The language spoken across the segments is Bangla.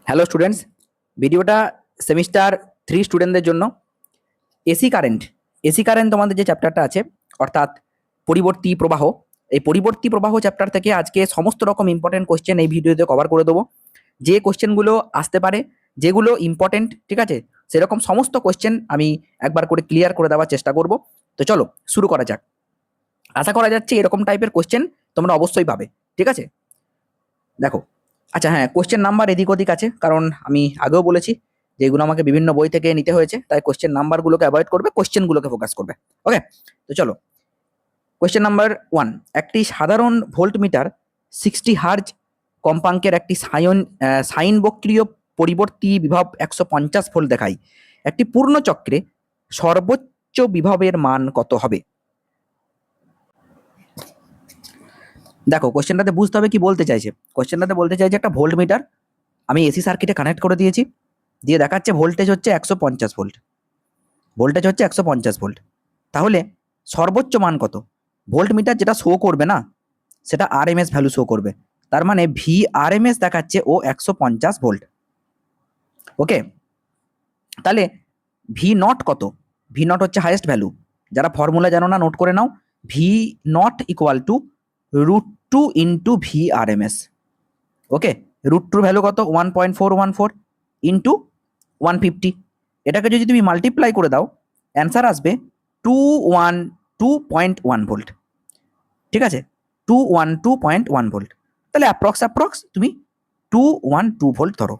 হ্যালো স্টুডেন্টস, ভিডিওটা সেমিস্টার 3 স্টুডেন্টদের জন্য। এসি কারেন্ট তোমাদের যে চ্যাপ্টারটা আছে, অর্থাৎ পরিবর্তী প্রবাহ, এই পরিবর্তী প্রবাহ চ্যাপ্টার থেকে আজকে সমস্ত রকম ইম্পর্টেন্ট কোশ্চেন এই ভিডিওতে কভার করে দেবো। যে কোশ্চেনগুলো আসতে পারে, যেগুলো ইম্পর্টেন্ট, ঠিক আছে, সেরকম সমস্ত কোশ্চেন আমি একবার করে ক্লিয়ার করে দেওয়ার চেষ্টা করব। তো চলো শুরু করা যাক। আশা করা যাচ্ছে এরকম টাইপের কোশ্চেন তোমরা অবশ্যই পাবে, ঠিক আছে। দেখো, আচ্ছা হ্যাঁ, কোশ্চেন নাম্বার এদিক ওদিক আছে, কারণ আমি আগেও বলেছি যে এগুলো আমাকে বিভিন্ন বই থেকে নিতে হয়েছে, তাই কোশ্চেন নাম্বারগুলোকে অ্যাভয়েড করবে, কোশ্চেনগুলোকে ফোকাস করবে। ওকে, তো চলো কোশ্চেন নাম্বার 1। একটি সাধারণ ভোল্টমিটার 60 হার্জ কম্পাঙ্কের একটি সাইন বক্রিয় পরিবর্তী বিভব 150 ভোল্ট দেখায়। একটি পূর্ণ চক্রে সর্বোচ্চ বিভবের মান কত হবে? দেখো, কোশ্চেনটাতে বুঝতে হবে কি বলতে চাইছে। কোশ্চেনটাতে বলতে চাইছে একটা ভোল্টমিটার আমি এসি সার্কিটে কানেক্ট করে দিয়েছি, দিয়ে দেখাচ্ছে ভোল্টেজ হচ্ছে 150 ভোল্ট। ভোল্টেজ হচ্ছে 150 ভোল্ট। তাহলে সর্বোচ্চ মান কত? ভোল্টমিটার যেটা শো করবে না, সেটা আরএমএস ভ্যালু শো করবে। তার মানে ভি আরএমএস দেখাচ্ছে ও 150 ভোল্ট। ওকে, তাহলে ভি নট কত? ভি নট হচ্ছে হাইয়েস্ট ভ্যালু। যারা ফর্মুলা জানো না, নোট করে নাও। V naught equal to √2 into V RMS. Okay, √2 value কত? 1.414 ইন্টু 150। এটাকে যদি তুমি মাল্টিপ্লাই করে দাও, অ্যান্সার আসবে 212.1 ভোল্ট। ঠিক আছে, 212.1 ভোল্ট। তাহলে অ্যাপ্রক্স তুমি 212 ভোল্ট ধরো।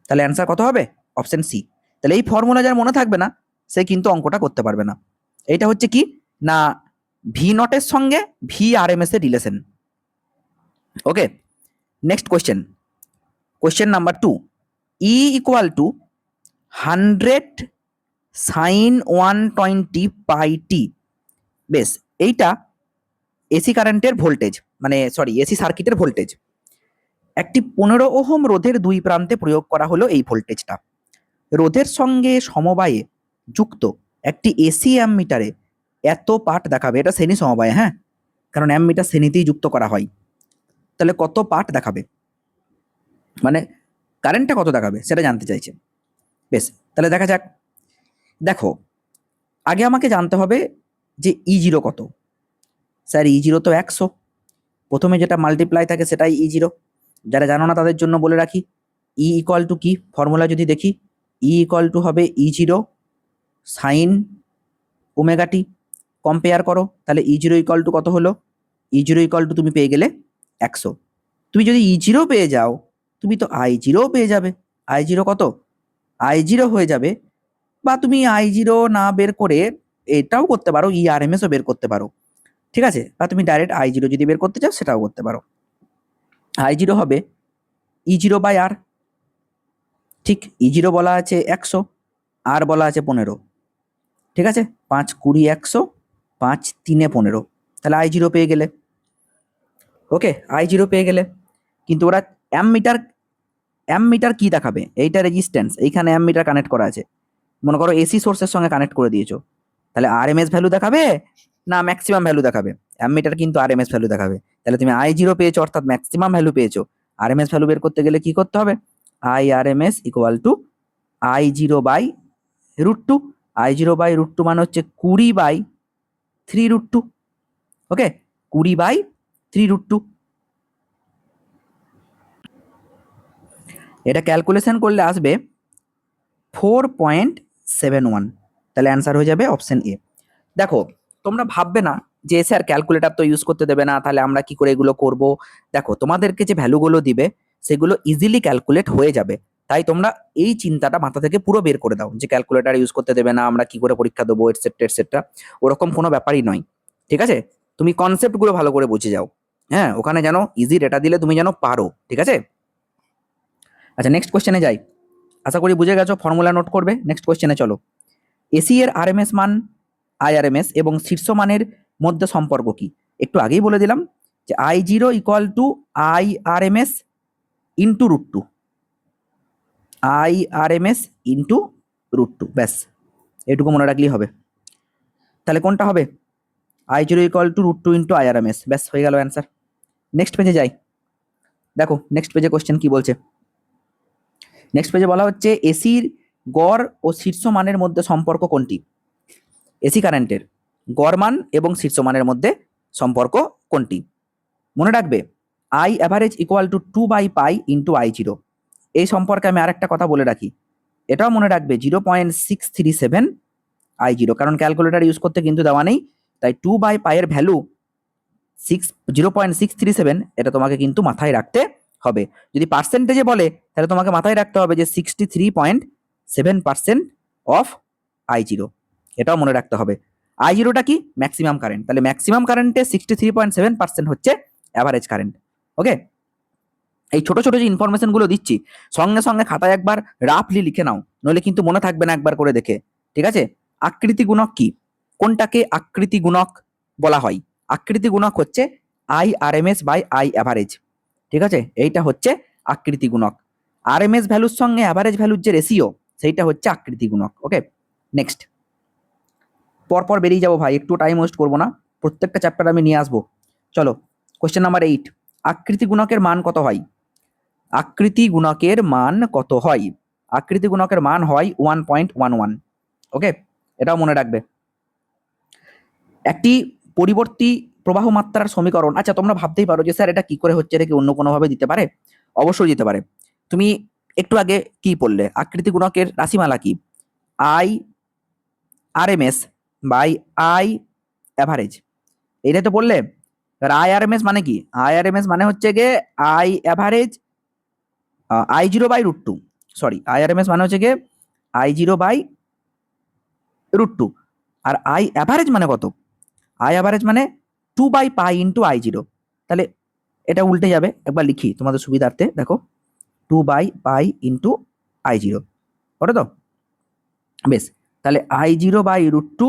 তাহলে অ্যান্সার কত হবে? Option C. তাহলে এই ফর্মুলা যার মনে থাকবে না, সে কিন্তু অঙ্কটা করতে পারবে না। এইটা হচ্ছে কি না, ভি নটের সঙ্গে ভি আরএমএস এর রিলেশন। Okay, next question. Question number 2। E equal to 100 sine 120 pi t. বেশ, এইটা এসি কারেন্টের ভোল্টেজ, মানে সরি এসি সার্কিটের ভোল্টেজ। একটি 15 ওহম রোধের দুই প্রান্তে প্রয়োগ করা হলো এই ভোল্টেজটা। রোধের সঙ্গে সমবায়ে যুক্ত একটি এসি অ্যামমিটারে এত পাঠ দেখাবে। এটা শ্রেণী সমবায়, হ্যাঁ, কারণ অ্যামমিটার শ্রেণীতেই যুক্ত করা হয়। তাহলে কত পাঠ দেখাবে, মানে কারেন্টটা কত দেখাবে সেটা জানতে চাইছে। বেশ, তাহলে দেখা যাক। দেখো, আগে আমাকে জানতে হবে যে ই0 কত। স্যার ই0 তো 100। প্রথমে যেটা মাল্টিপ্লাই থাকে সেটাই ই0। যারা জানো না তাদের জন্য বলে রাখি, ই ইকুয়াল টু কি ফর্মুলা যদি দেখি, ই ইকুয়াল টু হবে ই0 সাইন ওমেগা টি। কম্পেয়ার করো, তাহলে ই0 ইকুয়াল টু কত হলো? ই0 ইকুয়াল টু তুমি পেয়ে গেলে 100। তুমি যদি ই0 পেয়ে যাও, তুমি তো আই0 পেয়ে যাবে। আই0 কত? আই0 হয়ে যাবে, বা তুমি আই0 না বের করে এটাও করতে পারো, ইআরএমএসও বের করতে পারো, ঠিক আছে, বা তুমি ডাইরেক্ট আই0 যদি বের করতে চাও সেটাও করতে পারো। আই0 হবে ই0 বাই আর। ঠিক, ই0 বলা আছে 100, আর বলা আছে 15। ঠিক আছে, 5 20 100, 5 3 15, তাহলে আই0 পেয়ে গেলে। ওকে, আই0 পেয়ে গেলে। কিন্তু ওরা অ্যামমিটার কি দেখাবে? এইটা রেজিস্ট্যান্স, এইখানে অ্যামমিটার কানেক্ট করা আছে। মনে করো এসি সোর্সের সঙ্গে কানেক্ট করে দিয়েছো, তাহলে আরএমএস ভ্যালু দেখাবে না ম্যাক্সিমাম ভ্যালু দেখাবে? অ্যামমিটার কিন্তু আরএমএস ভ্যালু দেখাবে। তাহলে তুমি আই0 পেয়েছো, অর্থাৎ ম্যাক্সিমাম ভ্যালু পেয়েছো। আরএমএস ভ্যালু বের করতে গেলে কি করতে হবে? আই আরএমএস ইকুয়াল টু আই0/√2। আই0/√2 মানে হচ্ছে 20/3√2। ওকে, 20/3√2। এটা ক্যালকুলেশন করলে আসবে 4.71। তাহলে অ্যান্সার হয়ে যাবে অপশন এ। দেখো, তোমরা ভাববে না যে স্যার ক্যালকুলেটর তো ইউজ করতে দেবে না, তাহলে আমরা কি করে এগুলো করব। দেখো, তোমাদেরকে যে ভ্যালুগুলো দিবে সেগুলো ইজিলি ক্যালকুলেট হয়ে যাবে। তাই তোমরা এই চিন্তাটা মাথা থেকে পুরো বের করে দাও যে ক্যালকুলেটর ইউজ করতে দেবে না, আমরা কি করে পরীক্ষা দেবো, এটসেট্রা এটসেট্রা। ওরকম কোনো ব্যাপারই নয়, ঠিক আছে। তুমি কনসেপ্টগুলো ভালো করে বুঝে যাও, হ্যাঁ, ওখানে যেন ইজি ডেটা দিলে তুমি যেন পারো, ঠিক আছে। আচ্ছা, নেক্সট কোশ্চেনে যাই। আশা করি বুঝে গেছো, ফর্মুলা নোট করবে। নেক্সট কোশ্চেনে চলো। এসি এর আরএমএস মান আইআরএমএস এবং শীর্ষ মানের মধ্যে সম্পর্ক কি? একটু আগেই বলে দিলাম যে আই0 equal to I RMS into √2। I RMS into √2, ব্যাস এটুকু মনে রাখলেই হবে। তাহলে কোনটা হবে? আই0 ইকুয়াল টু √2 ইন্টু আইআরএমএস, ব্যাস হয়ে গেল অ্যান্সার। নেক্সট পেজে যাই। দেখো, নেক্সট পেজে কোশ্চেন কি বলছে। নেক্সট পেজে বলা হচ্ছে এসির গড় ও শীর্ষ মানের মধ্যে সম্পর্ক কোনটি? এসি কারেন্টের গড় মান এবং শীর্ষ মানের মধ্যে সম্পর্ক কোনটি? মনে রাখবে আই অ্যাভারেজ ইকুয়াল টু 2/পাই ইন্টু I0। এই সম্পর্কে আমি আরেকটা কথা বলে রাখি, এটাও মনে রাখবে 0.637 I0, কারণ ক্যালকুলেটার ইউজ করতে কিন্তু দেওয়া নেই, তাই 2/পাই এর ভ্যালু 0.637, এটা তোমাকে কিন্তু মাথায় রাখতে হবে। যদি পার্সেন্টেজে বলে তাহলে তোমাকে মাথায় রাখতে হবে যে 63.7% অফ I0, এটাও মনে রাখতে হবে। I0টা কি? ম্যাক্সিমাম কারেন্ট, তাহলে ম্যাক্সিমাম কারেন্টে 63.7% হচ্ছে অ্যাভারেজ কারেন্ট। ওকে, এই ছোট ছোট যে ইনফরমেশনগুলো দিচ্ছি সঙ্গে সঙ্গে খাতায় একবার রাফলি লিখে নাও, নইলে কিন্তু মনে থাকবে না একবার করে দেখে। ঠিক আছে, আকৃতি গুণক কি? কোনটাকে আকৃতি গুণক বলা হয়? আকৃতি গুণক হচ্ছে IRMS বাই I অ্যাভারেজ। ঠিক আছে, এইটা হচ্ছে আকৃতি গুণক। RMS ভ্যালুর সঙ্গে অ্যাভারেজ ভ্যালুর যে রেশিও, সেইটা হচ্ছে আকৃতি গুণক। ওকে, নেক্সট। পরপর বেরিয়ে যাবো ভাই, একটু টাইম ওয়েস্ট করবো না, প্রত্যেকটা চ্যাপ্টার আমি নিয়ে আসবো। চলো, কোশ্চেন নাম্বার 8, আকৃতি গুণকের মান কত হয়? আকৃতি গুণকের মান কত হয়? আকৃতি গুণকের মান হয় 1.11। ওকে, এটাও মনে রাখবে। একটি পরিবর্তী প্রবাহ মাত্রার সমীকরণ, আচ্ছা তোমরা ভাবতেই পারো যে স্যার এটা কি করে হচ্ছে, এটা কি অন্য কোনোভাবে দিতে পারে? অবশ্যই দিতে পারে। তুমি একটু আগে কি পড়লে? আকৃতি গুণকের রাশিমালা কি? IRMS বাই I অ্যাভারেজ, এইটাই তো বললে। এবার IRMS মানে কি? IRMS মানে হচ্ছে গিয়ে I average I0/√2, sorry, IRMS মানে হচ্ছে গিয়ে I0/√2, আর I অ্যাভারেজ মানে কত? I অ্যাভারেজ মানে 2/পাই ইন্টু I0। তাহলে এটা উল্টে যাবে, একবার লিখি তোমাদের সুবিধার্থে, দেখো 2/পাই ইন্টু I0, ওটা তো বেশ। তাহলে I0/√2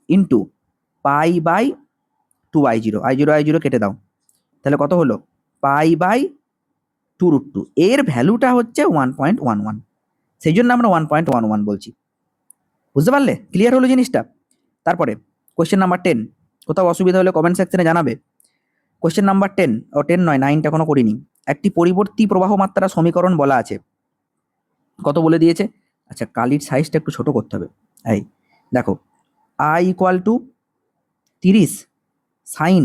ইন্টু পাই/2 I0, I0 কেটে দাও, তাহলে কত হলো? পাই/2√2। এর ভ্যালুটা হচ্ছে 1.11, সেই জন্য আমরা 1.11 বলছি। বুঝতে পারলে? ক্লিয়ার হলো জিনিসটা? তারপরে কোয়েশ্চেন নাম্বার 10, কোথাও অসুবিধা হলে কমেন্ট সেকশনে জানাবে। কোয়েশ্চেন নাম্বার 10, ও 10 নয়, 9টা এখনো করিনি। একটি পরিবর্তী প্রবাহ মাত্রা সমীকরণ বলা আছে, কত বলে দিয়েছে? আচ্ছা, কালির সাইজটা একটু ছোট করতে হবে। এই দেখো, I equal to 30 sine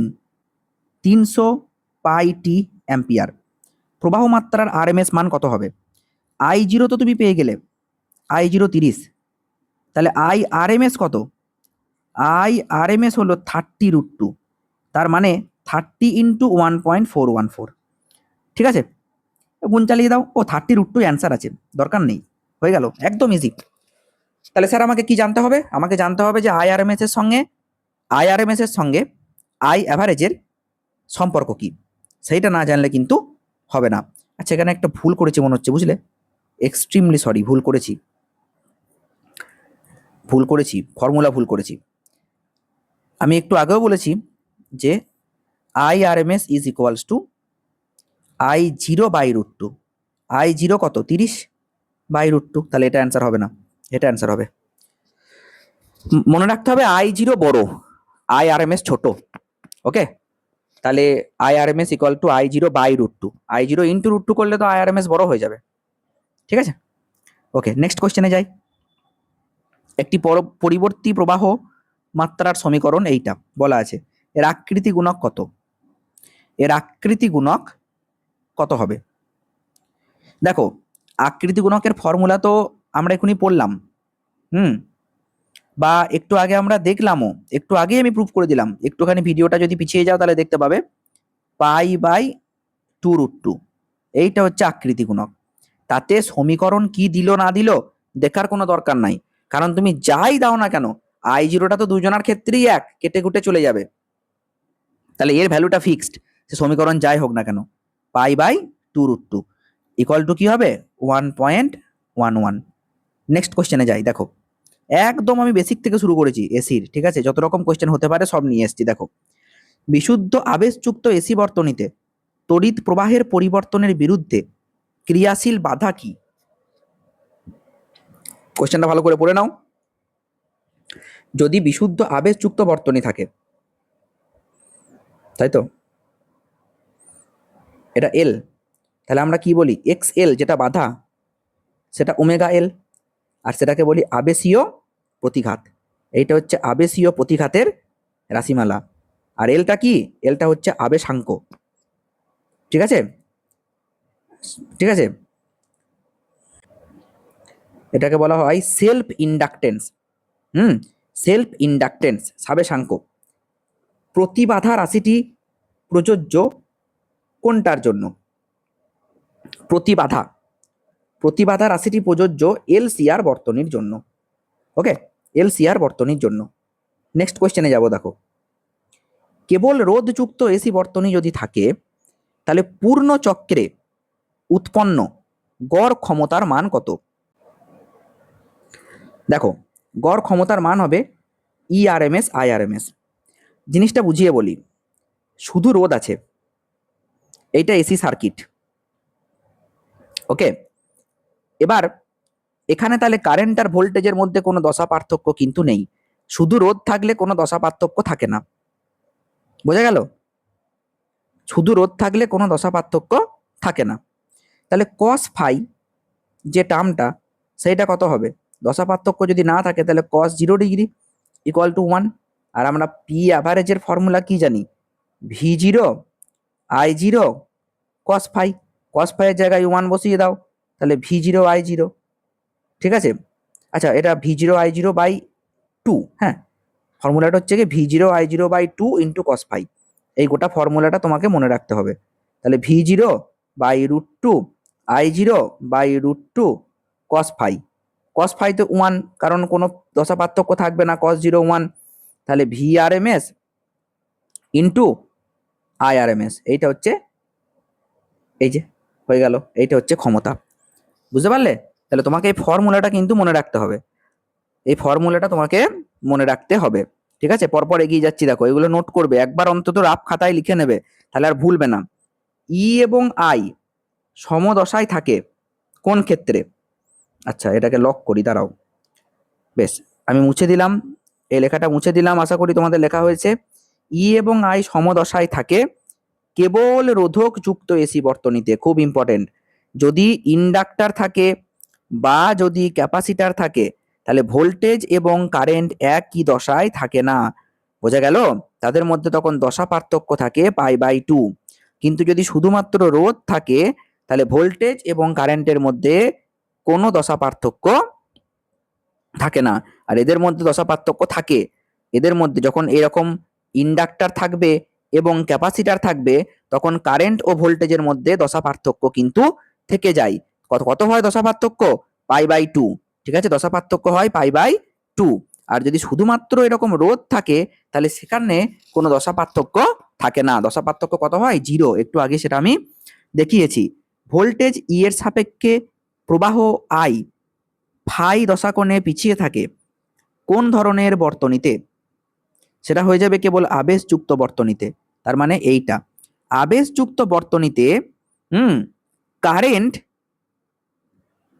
300πt ampere. প্রবাহ মাত্রার RMS মান কত হবে? I0 তো তুমি পেয়ে গেলে, I0 30, তাহলে IRMS কত? IRMS হলো 30√2, তার মানে 30 ইন্টু 1.414। ঠিক আছে, গুণ চালিয়ে দাও। ও 30√2 অ্যান্সার আছে, দরকার নেই, হয়ে গেল, একদম ইজি। তাহলে স্যার আমাকে কি জানতে হবে? আমাকে জানতে হবে যে IRMS এর সঙ্গে I অ্যাভারেজের সম্পর্ক কি, সেইটা না জানলে কিন্তু হবে না। আচ্ছা, এখানে একটা ভুল করেছি মনে হচ্ছে, বুঝলে? এক্সট্রিমলি সরি, ভুল করেছি, ফর্মুলা ভুল করেছি। আমি একটু আগেও বলেছি যে IRMS is equals two I0/√2। I0 কত? 30/√2, তাহলে এটা অ্যান্সার হবে না, এটা অ্যান্সার হবে। মনে রাখতে হবে I0 বড়, IRMS ছোট। ওকে, তাহলে IRMS equal to I0/√2, I0 into √2 করলে তো IRMS বড় হয়ে যাবে। ঠিক আছে, ওকে, নেক্সট কোশ্চেনে যাই। একটি পরিবর্তী প্রবাহ মাত্রার সমীকরণ এইটা বলা আছে, এর আকৃতি গুণক কত? এর আকৃতি গুণক কত হবে? দেখো, আকৃতি গুণকের ফর্মুলা তো আমরা এখনই পড়লাম, বা একটু আগে আমরা দেখলামও, একটু আগে আমি প্রুফ করে দিলাম। একটুখানি ভিডিওটা যদি পিছিয়ে যাও তাহলে দেখতে পাবে π/2√2, এইটা হচ্ছে আকৃতি গুণক। তাতে সমীকরণ কি দিল না দিল দেখার কোনো দরকার নাই, কারণ তুমি যাই দাও না কেন I0টা তো দুজনের ক্ষেত্রেই এক, কেটে কুটে চলে যাবে। তাহলে এর ভ্যালুটা ফিক্সড, সে সমীকরণ যাই হোক না কেন, π/2√2 ইকুয়াল টু কি হবে? 1.11। নেক্সট কোশ্চেনে যাই। দেখো, একদম আমি বেসিক থেকে শুরু করেছি এসির, ঠিক আছে? যত রকম কোশ্চেন হতে পারে সব নিয়ে এসেছি। দেখো, বিশুদ্ধ আবেশযুক্ত এসি বর্তনীতে তড়িৎ প্রবাহের পরিবর্তনের বিরুদ্ধে ক্রিয়াশীল বাধা কি? কোশ্চেনটা ভালো করে পড়ে নাও। যদি বিশুদ্ধ আবেশযুক্ত বর্তনী থাকে, তাই তো, এটা এল, তাহলে আমরা কি বলি? XL যেটা বাধা, সেটা ওমেগা এল, আর সেটাকে বলি আবেশীয় প্রতিঘাত। এইটা হচ্ছে আবেশীয় প্রতিঘাতের রাশিমালা। আর এলটা কি? এলটা হচ্ছে আবেশাঙ্ক। ঠিক আছে, ঠিক আছে, এটাকে বলা হয় সেলফ ইন্ডাকটেন্স। সেলফ ইন্ডাকটেন্স সাবেশাঙ্ক। প্রতিবাধা রাশিটি প্রযোজ্য কোনটার জন্য? প্রতিবাধা, প্রতিবাধা রাশিটি প্রযোজ্য এলসিআর বর্তনীর জন্য। ওকে, এলসিআর বর্তনীর জন্য। নেক্সট কোয়েশ্চেনে যাব। দেখো, কেবল রোধযুক্ত এসি বর্তনী যদি থাকে তাহলে পূর্ণ চক্রে উৎপন্ন গড় ক্ষমতার মান কত? দেখো, গড় ক্ষমতার মান হবে ইআরএমএস আইআরএমএস। জিনিসটা বুঝিয়ে বলি, শুধু রোধ আছে, এইটা এসি সার্কিট। ওকে, এবার এখানে তাহলে কারেন্ট আর ভোল্টেজের মধ্যে কোনো দশা পার্থক্য কিন্তু নেই। শুধু রোধ থাকলে কোনো দশা পার্থক্য থাকে না। বোঝা গেল? শুধু রোধ থাকলে কোনো দশা পার্থক্য থাকে না। তাহলে কস ফাই যে টার্মটা, সেইটা কত হবে? দশা পার্থক্য যদি না থাকে তাহলে কস 0 ডিগ্রি ইকুয়াল টু 1। আর আমরা পি অ্যাভারেজের ফর্মুলা কি জানি? V0 I0 কস ফাই। কস ফাইয়ের জায়গায় 1 বসিয়ে দাও, তাহলে V0 I0। ঠিক আছে, আচ্ছা, এটা V0 I0 বাই 2। হ্যাঁ, ফর্মুলাটা হচ্ছে কি V0 I0 by 2 into cos phi. এই গোটা ফর্মুলাটা তোমাকে মনে রাখতে হবে। তাহলে V0 by √2 I0 by √2 cos phi. Cos phi তো 1, কারণ কোনো দশা পার্থক্য থাকবে না, কস 0 1। তাহলে VRMS ইন্টু IRMS, এইটা হচ্ছে, এই যে হয়ে গেল, এইটা হচ্ছে ক্ষমতা। বুঝতে পারলে? তাহলে তোমাকে এই ফর্মুলাটা কিন্তু মনে রাখতে হবে, এই ফর্মুলাটা তোমাকে মনে রাখতে হবে। ঠিক আছে, পরপর এগিয়ে যাচ্ছি। দেখো, এগুলো নোট করবে, একবার অন্তত রাফ খাতায় লিখে নেবে, তাহলে আর ভুলবে না। ই এবং আই সমদশায় থাকে কোন ক্ষেত্রে? আচ্ছা, এটাকে লক করি, দাঁড়াও। বেশ, আমি মুছে দিলাম, এই লেখাটা মুছে দিলাম। আশা করি তোমাদের লেখা হয়েছে। ই এবং আই সমদশায় থাকে কেবল রোধক যুক্ত এসি বর্তনীতে। খুব ইম্পর্টেন্ট। যদি ইন্ডাক্টর থাকে বা যদি ক্যাপাসিটার থাকে তাহলে ভোল্টেজ এবং কারেন্ট একই দশায় থাকে না। বোঝা গেল? তাদের মধ্যে তখন দশা পার্থক্য থাকে π/2। কিন্তু যদি শুধুমাত্র রোধ থাকে তাহলে ভোল্টেজ এবং কারেন্টের মধ্যে কোনো দশা পার্থক্য থাকে না। আর এদের মধ্যে দশা পার্থক্য থাকে। এদের মধ্যে যখন এরকম ইন্ডাক্টর থাকবে এবং ক্যাপাসিটার থাকবে তখন কারেন্ট ও ভোল্টেজের মধ্যে দশা পার্থক্য কিন্তু থেকে যায়। কত কত হয় দশা পার্থক্য? π/2। ঠিক আছে, দশা পার্থক্য হয় π/2। আর যদি শুধুমাত্র এরকম রোধ থাকে তাহলে সেখানে কোনো দশা পার্থক্য থাকে না। দশা পার্থক্য কত হয়? 0। একটু আগে সেটা আমি দেখিয়েছি। ভোল্টেজ ই এর সাপেক্ষে প্রবাহ আই ফাই দশাকোণে পিছিয়ে থাকে কোন ধরনের বর্তনীতে? সেটা হয়ে যাবে কেবল আবেশযুক্ত বর্তনীতে। তার মানে এইটা আবেশযুক্ত বর্তনীতে কারেন্ট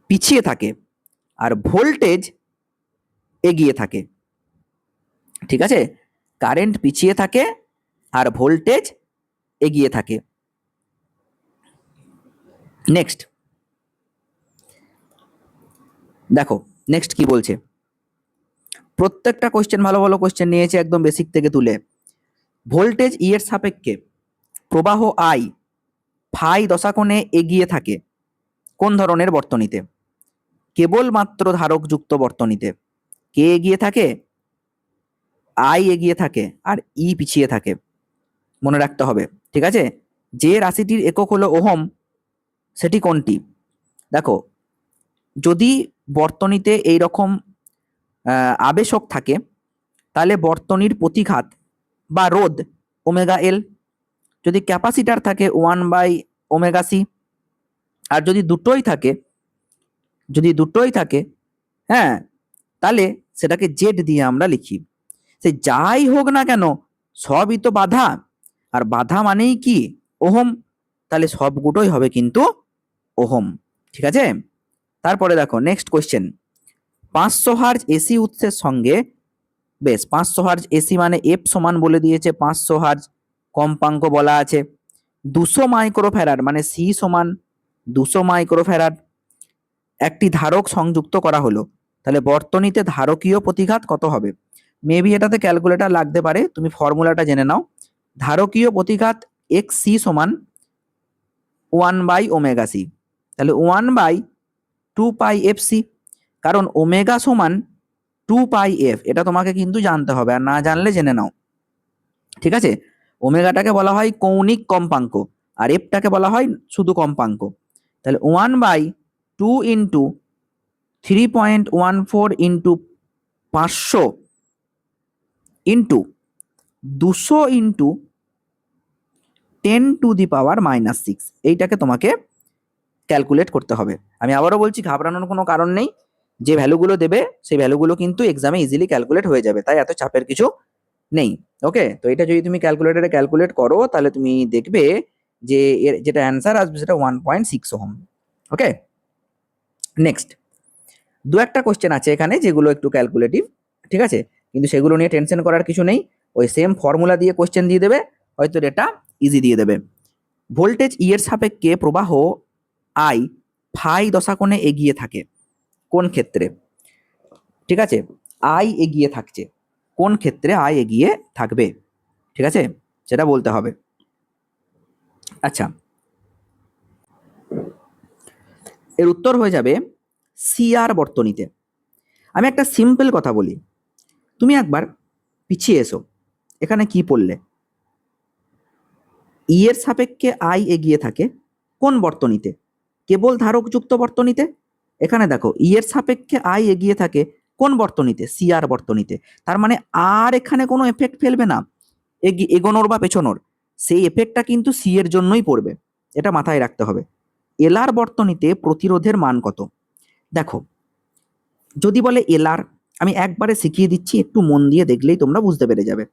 পিছিয়ে থাকে আর ভোল্টেজ এগিয়ে থাকে। ঠিক আছে, কারেন্ট পিছিয়ে থাকে আর ভোল্টেজ এগিয়ে থাকে। নেক্সট দেখো, নেক্সট কি বলছে। প্রত্যেকটা কোশ্চেন ভালো ভালো কোশ্চেন নিয়েছে, একদম বেসিক থেকে তুলে। ভোল্টেজ ই এর সাপেক্ষে প্রবাহ আই ফাই দশাকোণে এগিয়ে থাকে কোন ধরনের বর্তনীতে? কেবলমাত্র ধারকযুক্ত বর্তনীতে। কে এগিয়ে থাকে? আই এগিয়ে থাকে আর ই পিছিয়ে থাকে। মনে রাখতে হবে। ঠিক আছে, যে রাশিটির একক হলো ওহম, সেটি কোনটি? দেখো, যদি বর্তনীতে এই রকম আবেশক থাকে তাহলে বর্তনীর প্রতিঘাত বা রোধ ওমেগা এল। যদি ক্যাপাসিটার থাকে 1/ωc। আর যদি দুটোই থাকে, হ্যাঁ, তাহলে সেটাকে জেড দিয়ে আমরা লিখি। সে যাই হোক না কেন সবই তো বাধা, আর বাধা মানেই কি? ওহম। তাহলে সবগুলোই হবে কিন্তু ওহম। ঠিক আছে, তারপরে দেখো নেক্সট কোয়েশ্চেন। 500 হার্জ এসি উৎসের সঙ্গে, বেশ 500 হার্জ এসি মানে এফ সমান বলে দিয়েছে, 500 হার্জ কম্পাঙ্ক বলা আছে। 200 মাইক্রোফ্যারাড মানে সি সমান 200 মাইক্রোফ্যারাড। একটি ধারক সংযুক্ত করা হলো, তাহলে বর্তনীতে ধারকীয় প্রতিঘাত কত হবে? মেবি এটাতে ক্যালকুলেটর লাগতে পারে, তুমি ফর্মুলাটা জেনে নাও। ধারকীয় প্রতিঘাত এক্স সি সমান 1/ωc, তাহলে 1/2πfc, কারণ ওমেগা সমান 2πf, এটা তোমাকে কিন্তু জানতে হবে, আর না জানলে জেনে নাও। ঠিক আছে, ওমেগাটাকে বলা হয় কৌণিক কম্পাঙ্ক, আর এফটাকে বলা হয় শুধু কম্পাঙ্ক। তাহলে 1/2 ইন্টু 3.14 ইন্টু 500 ইন্টু 200 ইন্টু 10⁻⁻6, এইটাকে তোমাকে ক্যালকুলেট করতে হবে। আমি আবারও বলছি, ঘাবড়ানোর কোনো কারণ নেই, যে ভ্যালুগুলো দেবে সেই ভ্যালুগুলো কিন্তু এক্সামে ইজিলি ক্যালকুলেট হয়ে যাবে, তাই এত চাপের কিছু নেই। ওকে, তো এটা যদি তুমি ক্যালকুলেটরে ক্যালকুলেট করো তাহলে তুমি দেখবে যে এর যেটা অ্যান্সার আসবে সেটা 1.6 ওহম। ওকে, নেক্সট দু একটা কোশ্চেন আছে এখানে যেগুলো একটু ক্যালকুলেটিভ, ঠিক আছে, কিন্তু সেগুলো নিয়ে টেনশন করার কিছু নেই, ওই সেম ফর্মুলা দিয়ে কোশ্চেন দিয়ে দেবে, হয়তো এটা ইজি দিয়ে দেবে। ভোল্টেজ ই এর সাপেক্ষে প্রবাহ আই ফাই দশাকোণে এগিয়ে থাকে কোন ক্ষেত্রে? ঠিক আছে, আই এগিয়ে থাকছে, কোন ক্ষেত্রে আই এগিয়ে থাকবে? ঠিক আছে, সেটা বলতে হবে। আচ্ছা, এর উত্তর হয়ে যাবে সিআর বর্তনীতে। আমি একটা সিম্পল কথা বলি, তুমি একবার পিছিয়ে এসো, এখানে কি পড়লে? ই এর সাপেক্ষে আই এগিয়ে থাকে কোন বর্তনীতে? কেবল ধারকযুক্ত বর্তনীতে। এখানে দেখো ই এর সাপেক্ষে আই এগিয়ে থাকে কোন বর্তনীতে? সিআর বর্তনীতে। তার মানে আর এখানে কোনো এফেক্ট ফেলবে না এগোনোর বা পেছনোর, সেই এফেক্টটা কিন্তু সি এর জন্যই পড়বে, এটা মাথায় রাখতে হবে। এলআর বর্তনীতে প্রতিরোধের মান কত? দেখো, যদি বলে এলআর, আমি একবারে শিখিয়ে দিচ্ছি, একটু মন দিয়ে দেখলেই তোমরা বুঝতে পেরে যাবে।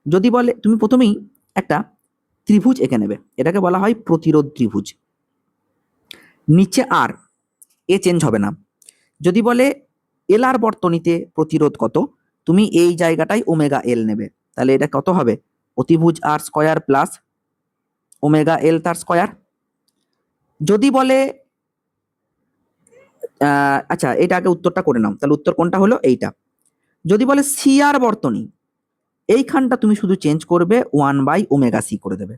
যদি বলে, তুমি প্রথমেই একটা ত্রিভুজ এঁকে নেবে, এটাকে বলা হয় প্রতিরোধ ত্রিভুজ, নিচে আর, এ চেঞ্জ হবে না। যদি বলে এলআর বর্তনীতে প্রতিরোধ কত, তুমি এই জায়গাটায় ওমেগা এল নেবে, তাহলে এটা কত হবে? অতিভুজ আর স্কয়ার প্লাস ওমেগা এল তার স্কয়ার। যদি বলে আচ্ছা, এটা আগে উত্তরটা করে নাও, তাহলে উত্তর কোনটা হলো? এইটা। যদি বলে সিআর বর্তনী, এইখানটা তুমি শুধু চেঞ্জ করবে 1/ωc করে দেবে,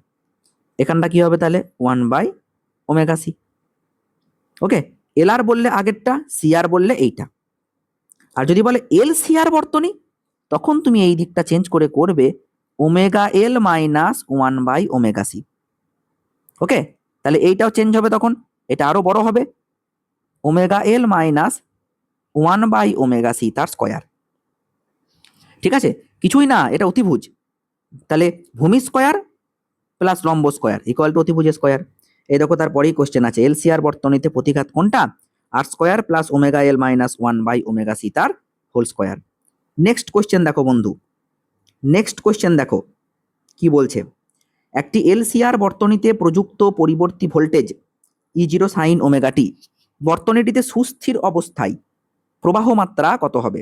এখানটা কি হবে তাহলে? 1/ωc। ওকে, এলআর বললে আগেরটা, সিআর বললে এইটা। আর যদি বলে এল সিআর বর্তনী, তখন তুমি এই দিকটা চেঞ্জ করে করবে ওমেগা এল মাইনাস 1/ωc। ওকে, তাহলে এইটাও চেঞ্জ হবে, তখন এটা আরো বড় হবে, ওমেগা এল মাইনাস 1/ωc তার স্কয়ার। ঠিক আছে, কিছুই না, এটা অতিভুজ, তাহলে ভূমি স্কয়ার প্লাস লম্ব স্কয়ার ইকুয়াল টু অতিভুজ স্কয়ার। এই দেখো, তারপরেই কোশ্চেন আছে, এলসিআর বর্তনীতে প্রতিঘাত কোনটা? R square plus omega L minus 1/ωc তার হোল স্কয়ার। নেক্সট কোশ্চেন দেখো বন্ধু, নেক্সট কোশ্চেন দেখো কি বলছে। একটি এলসিআর বর্তনীতে প্রযুক্ত পরিবর্তী voltage E0 sine omega t বর্তনীটিতে সুস্থির অবস্থায় প্রবাহ মাত্রা কত হবে?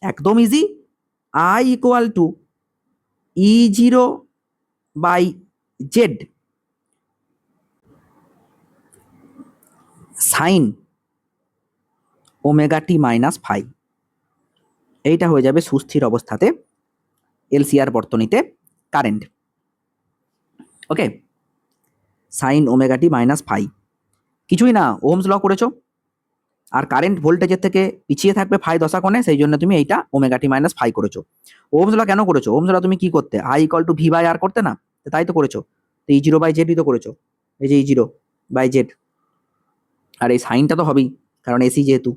একদম easy, I equal to E0/Z sine omega t minus phi, এইটা হয়ে যাবে সুস্থির অবস্থাতে এলসিআর বর্তনীতে current. Okay, sine omega t minus phi, কিছুই না, ওহমস ল করেছো, আর কারেন্ট ভোল্টেজের থেকে পিছিয়ে থাকবে ফাই দশাকোণে, সেই জন্য তুমি এইটা ওমেগা টি মাইনাস ফাই করেছো। ওহমস ল কেন করেছো? ওহমস ল তুমি কি করতে? I ইকুয়াল টু V/R করতে না? তাই তো করেছো, তো E0/Z তো করেছো, এই যে E0/Z, আর এই সাইনটা তো হবেই কারণ এসি যেহেতু।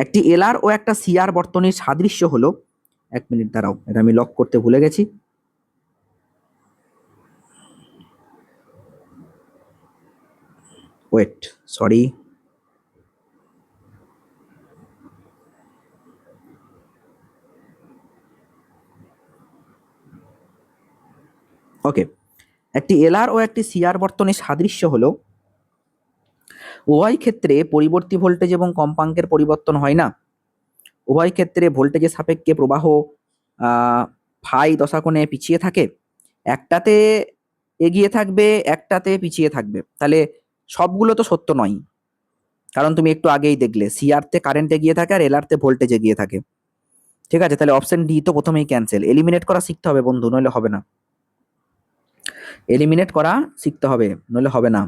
একটি এলআর ও একটা সিআর বর্তনীর সাদৃশ্য হলো, এক মিনিট দাঁড়াও, এটা আমি লক করতে ভুলে গেছি। ওয়েট, সরি, ওকে, একটি এলআর ও একটি সিআর বর্তনীর সাদৃশ্য হলো, উভয় ক্ষেত্রে পরিবর্তী ভোল্টেজ এবং কম্পাঙ্কের পরিবর্তন হয় না, উভয় ক্ষেত্রে ভোল্টেজের সাপেক্ষে প্রবাহ ফাই দশাকোণে পিছিয়ে থাকে, একটাতে এগিয়ে থাকবে একটাতে পিছিয়ে থাকবে, তাহলে সবগুলো তো সত্য নয়, কারণ তুমি একটু আগেই দেখলে সিআর তে কারেন্ট এগিয়ে থাকে আর এলআর তে ভোল্টেজ এগিয়ে থাকে। ঠিক আছে, তাহলে অপশন ডি তো প্রথমেই ক্যান্সেল। এলিমিনেট করা শিখতে হবে বন্ধু, নইলে হবে না। এলিমিনেট করা শিখতে হবে, নইলে হবে না।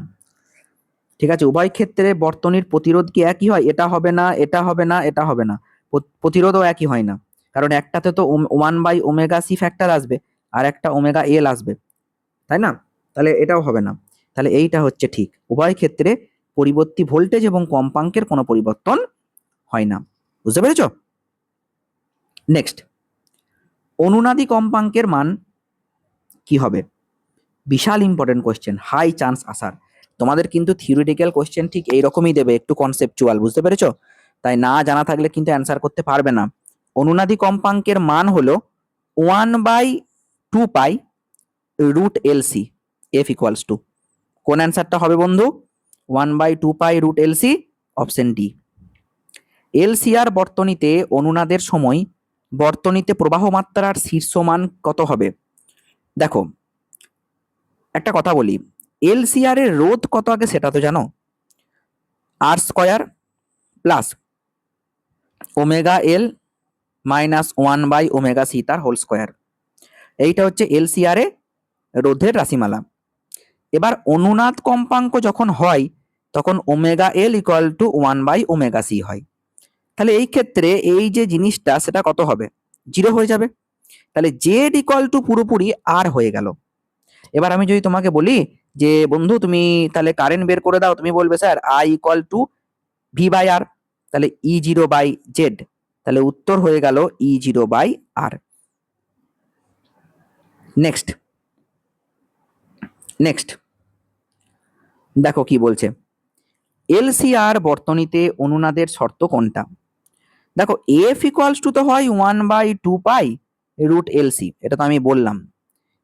ঠিক আছে, উভয় ক্ষেত্রে বর্তনীর প্রতিরোধ কি একই হয়? এটা হবে না, এটা হবে না, এটা হবে না। প্রতিরোধও একই হয় না, কারণ একটাতে তো 1/ωc ফ্যাক্টর আসবে আর একটা ওমেগা এল আসবে, তাই না? তাহলে এটাও হবে না। তাহলে এইটা হচ্ছে ঠিক, উভয় ক্ষেত্রে পরিবর্তী ভোল্টেজ এবং কম্পাঙ্কের কোনো পরিবর্তন হয় না। বুঝতে পেরেছ? নেক্সট, অনুনাদি কম্পাঙ্কের মান কি হবে? বিশাল ইম্পর্টেন্ট কোয়েশ্চেন, হাই চান্স আসার। তোমাদের কিন্তু থিওরিটিক্যাল কোয়েশ্চেন ঠিক এইরকমই দেবে, একটু কনসেপচুয়াল, বুঝতে পেরেছো? তাই না জানা থাকলে কিন্তু অ্যান্সার করতে পারবে না। অনুনাদি কম্পাঙ্কের মান হলো 1/2π√LC, এফ ইকুয়ালস টু, কোন অ্যান্সারটা হবে বন্ধু? 1/2π√LC, option D. এলসিআর বর্তনীতে অনুনাদের সময় বর্তনীতে প্রবাহ মাত্রার শীর্ষ মান কত হবে? দেখো, একটা কথা বলি, এলসিআর এর রোধ কত আগে সেটা তো জানো, R² plus omega L minus 1/ωc তার হোল স্কোয়ার। এইটা হচ্ছে এলসিআর এ রোধের রাশিমালা। এবার অনুনাদ কম্পাঙ্ক যখন হয় তখন omega L equal two 1/ωc হয়। তাহলে এই ক্ষেত্রে এই যে জিনিসটা সেটা কত হবে? 0 হয়ে যাবে। তাহলে জেড ইকুয়াল টু পুরোপুরি আর হয়ে গেল। এবার আমি যদি তোমাকে বলি যে বন্ধু তুমি তাহলে কারেন্ট বের করে দাও, তুমি বলবে sir I equal two V/R, তাহলে E0/Z, তাহলে উত্তর হয়ে গেল E0/R। নেক্সট নেক্সট দেখো কি বলছে, এলসিআর বর্তনীতে অনুনাদের শর্ত কোনটা? দেখো, এফ ইকুয়ালস টু তো হয় 1/2π√LC, এটা তো আমি বললাম।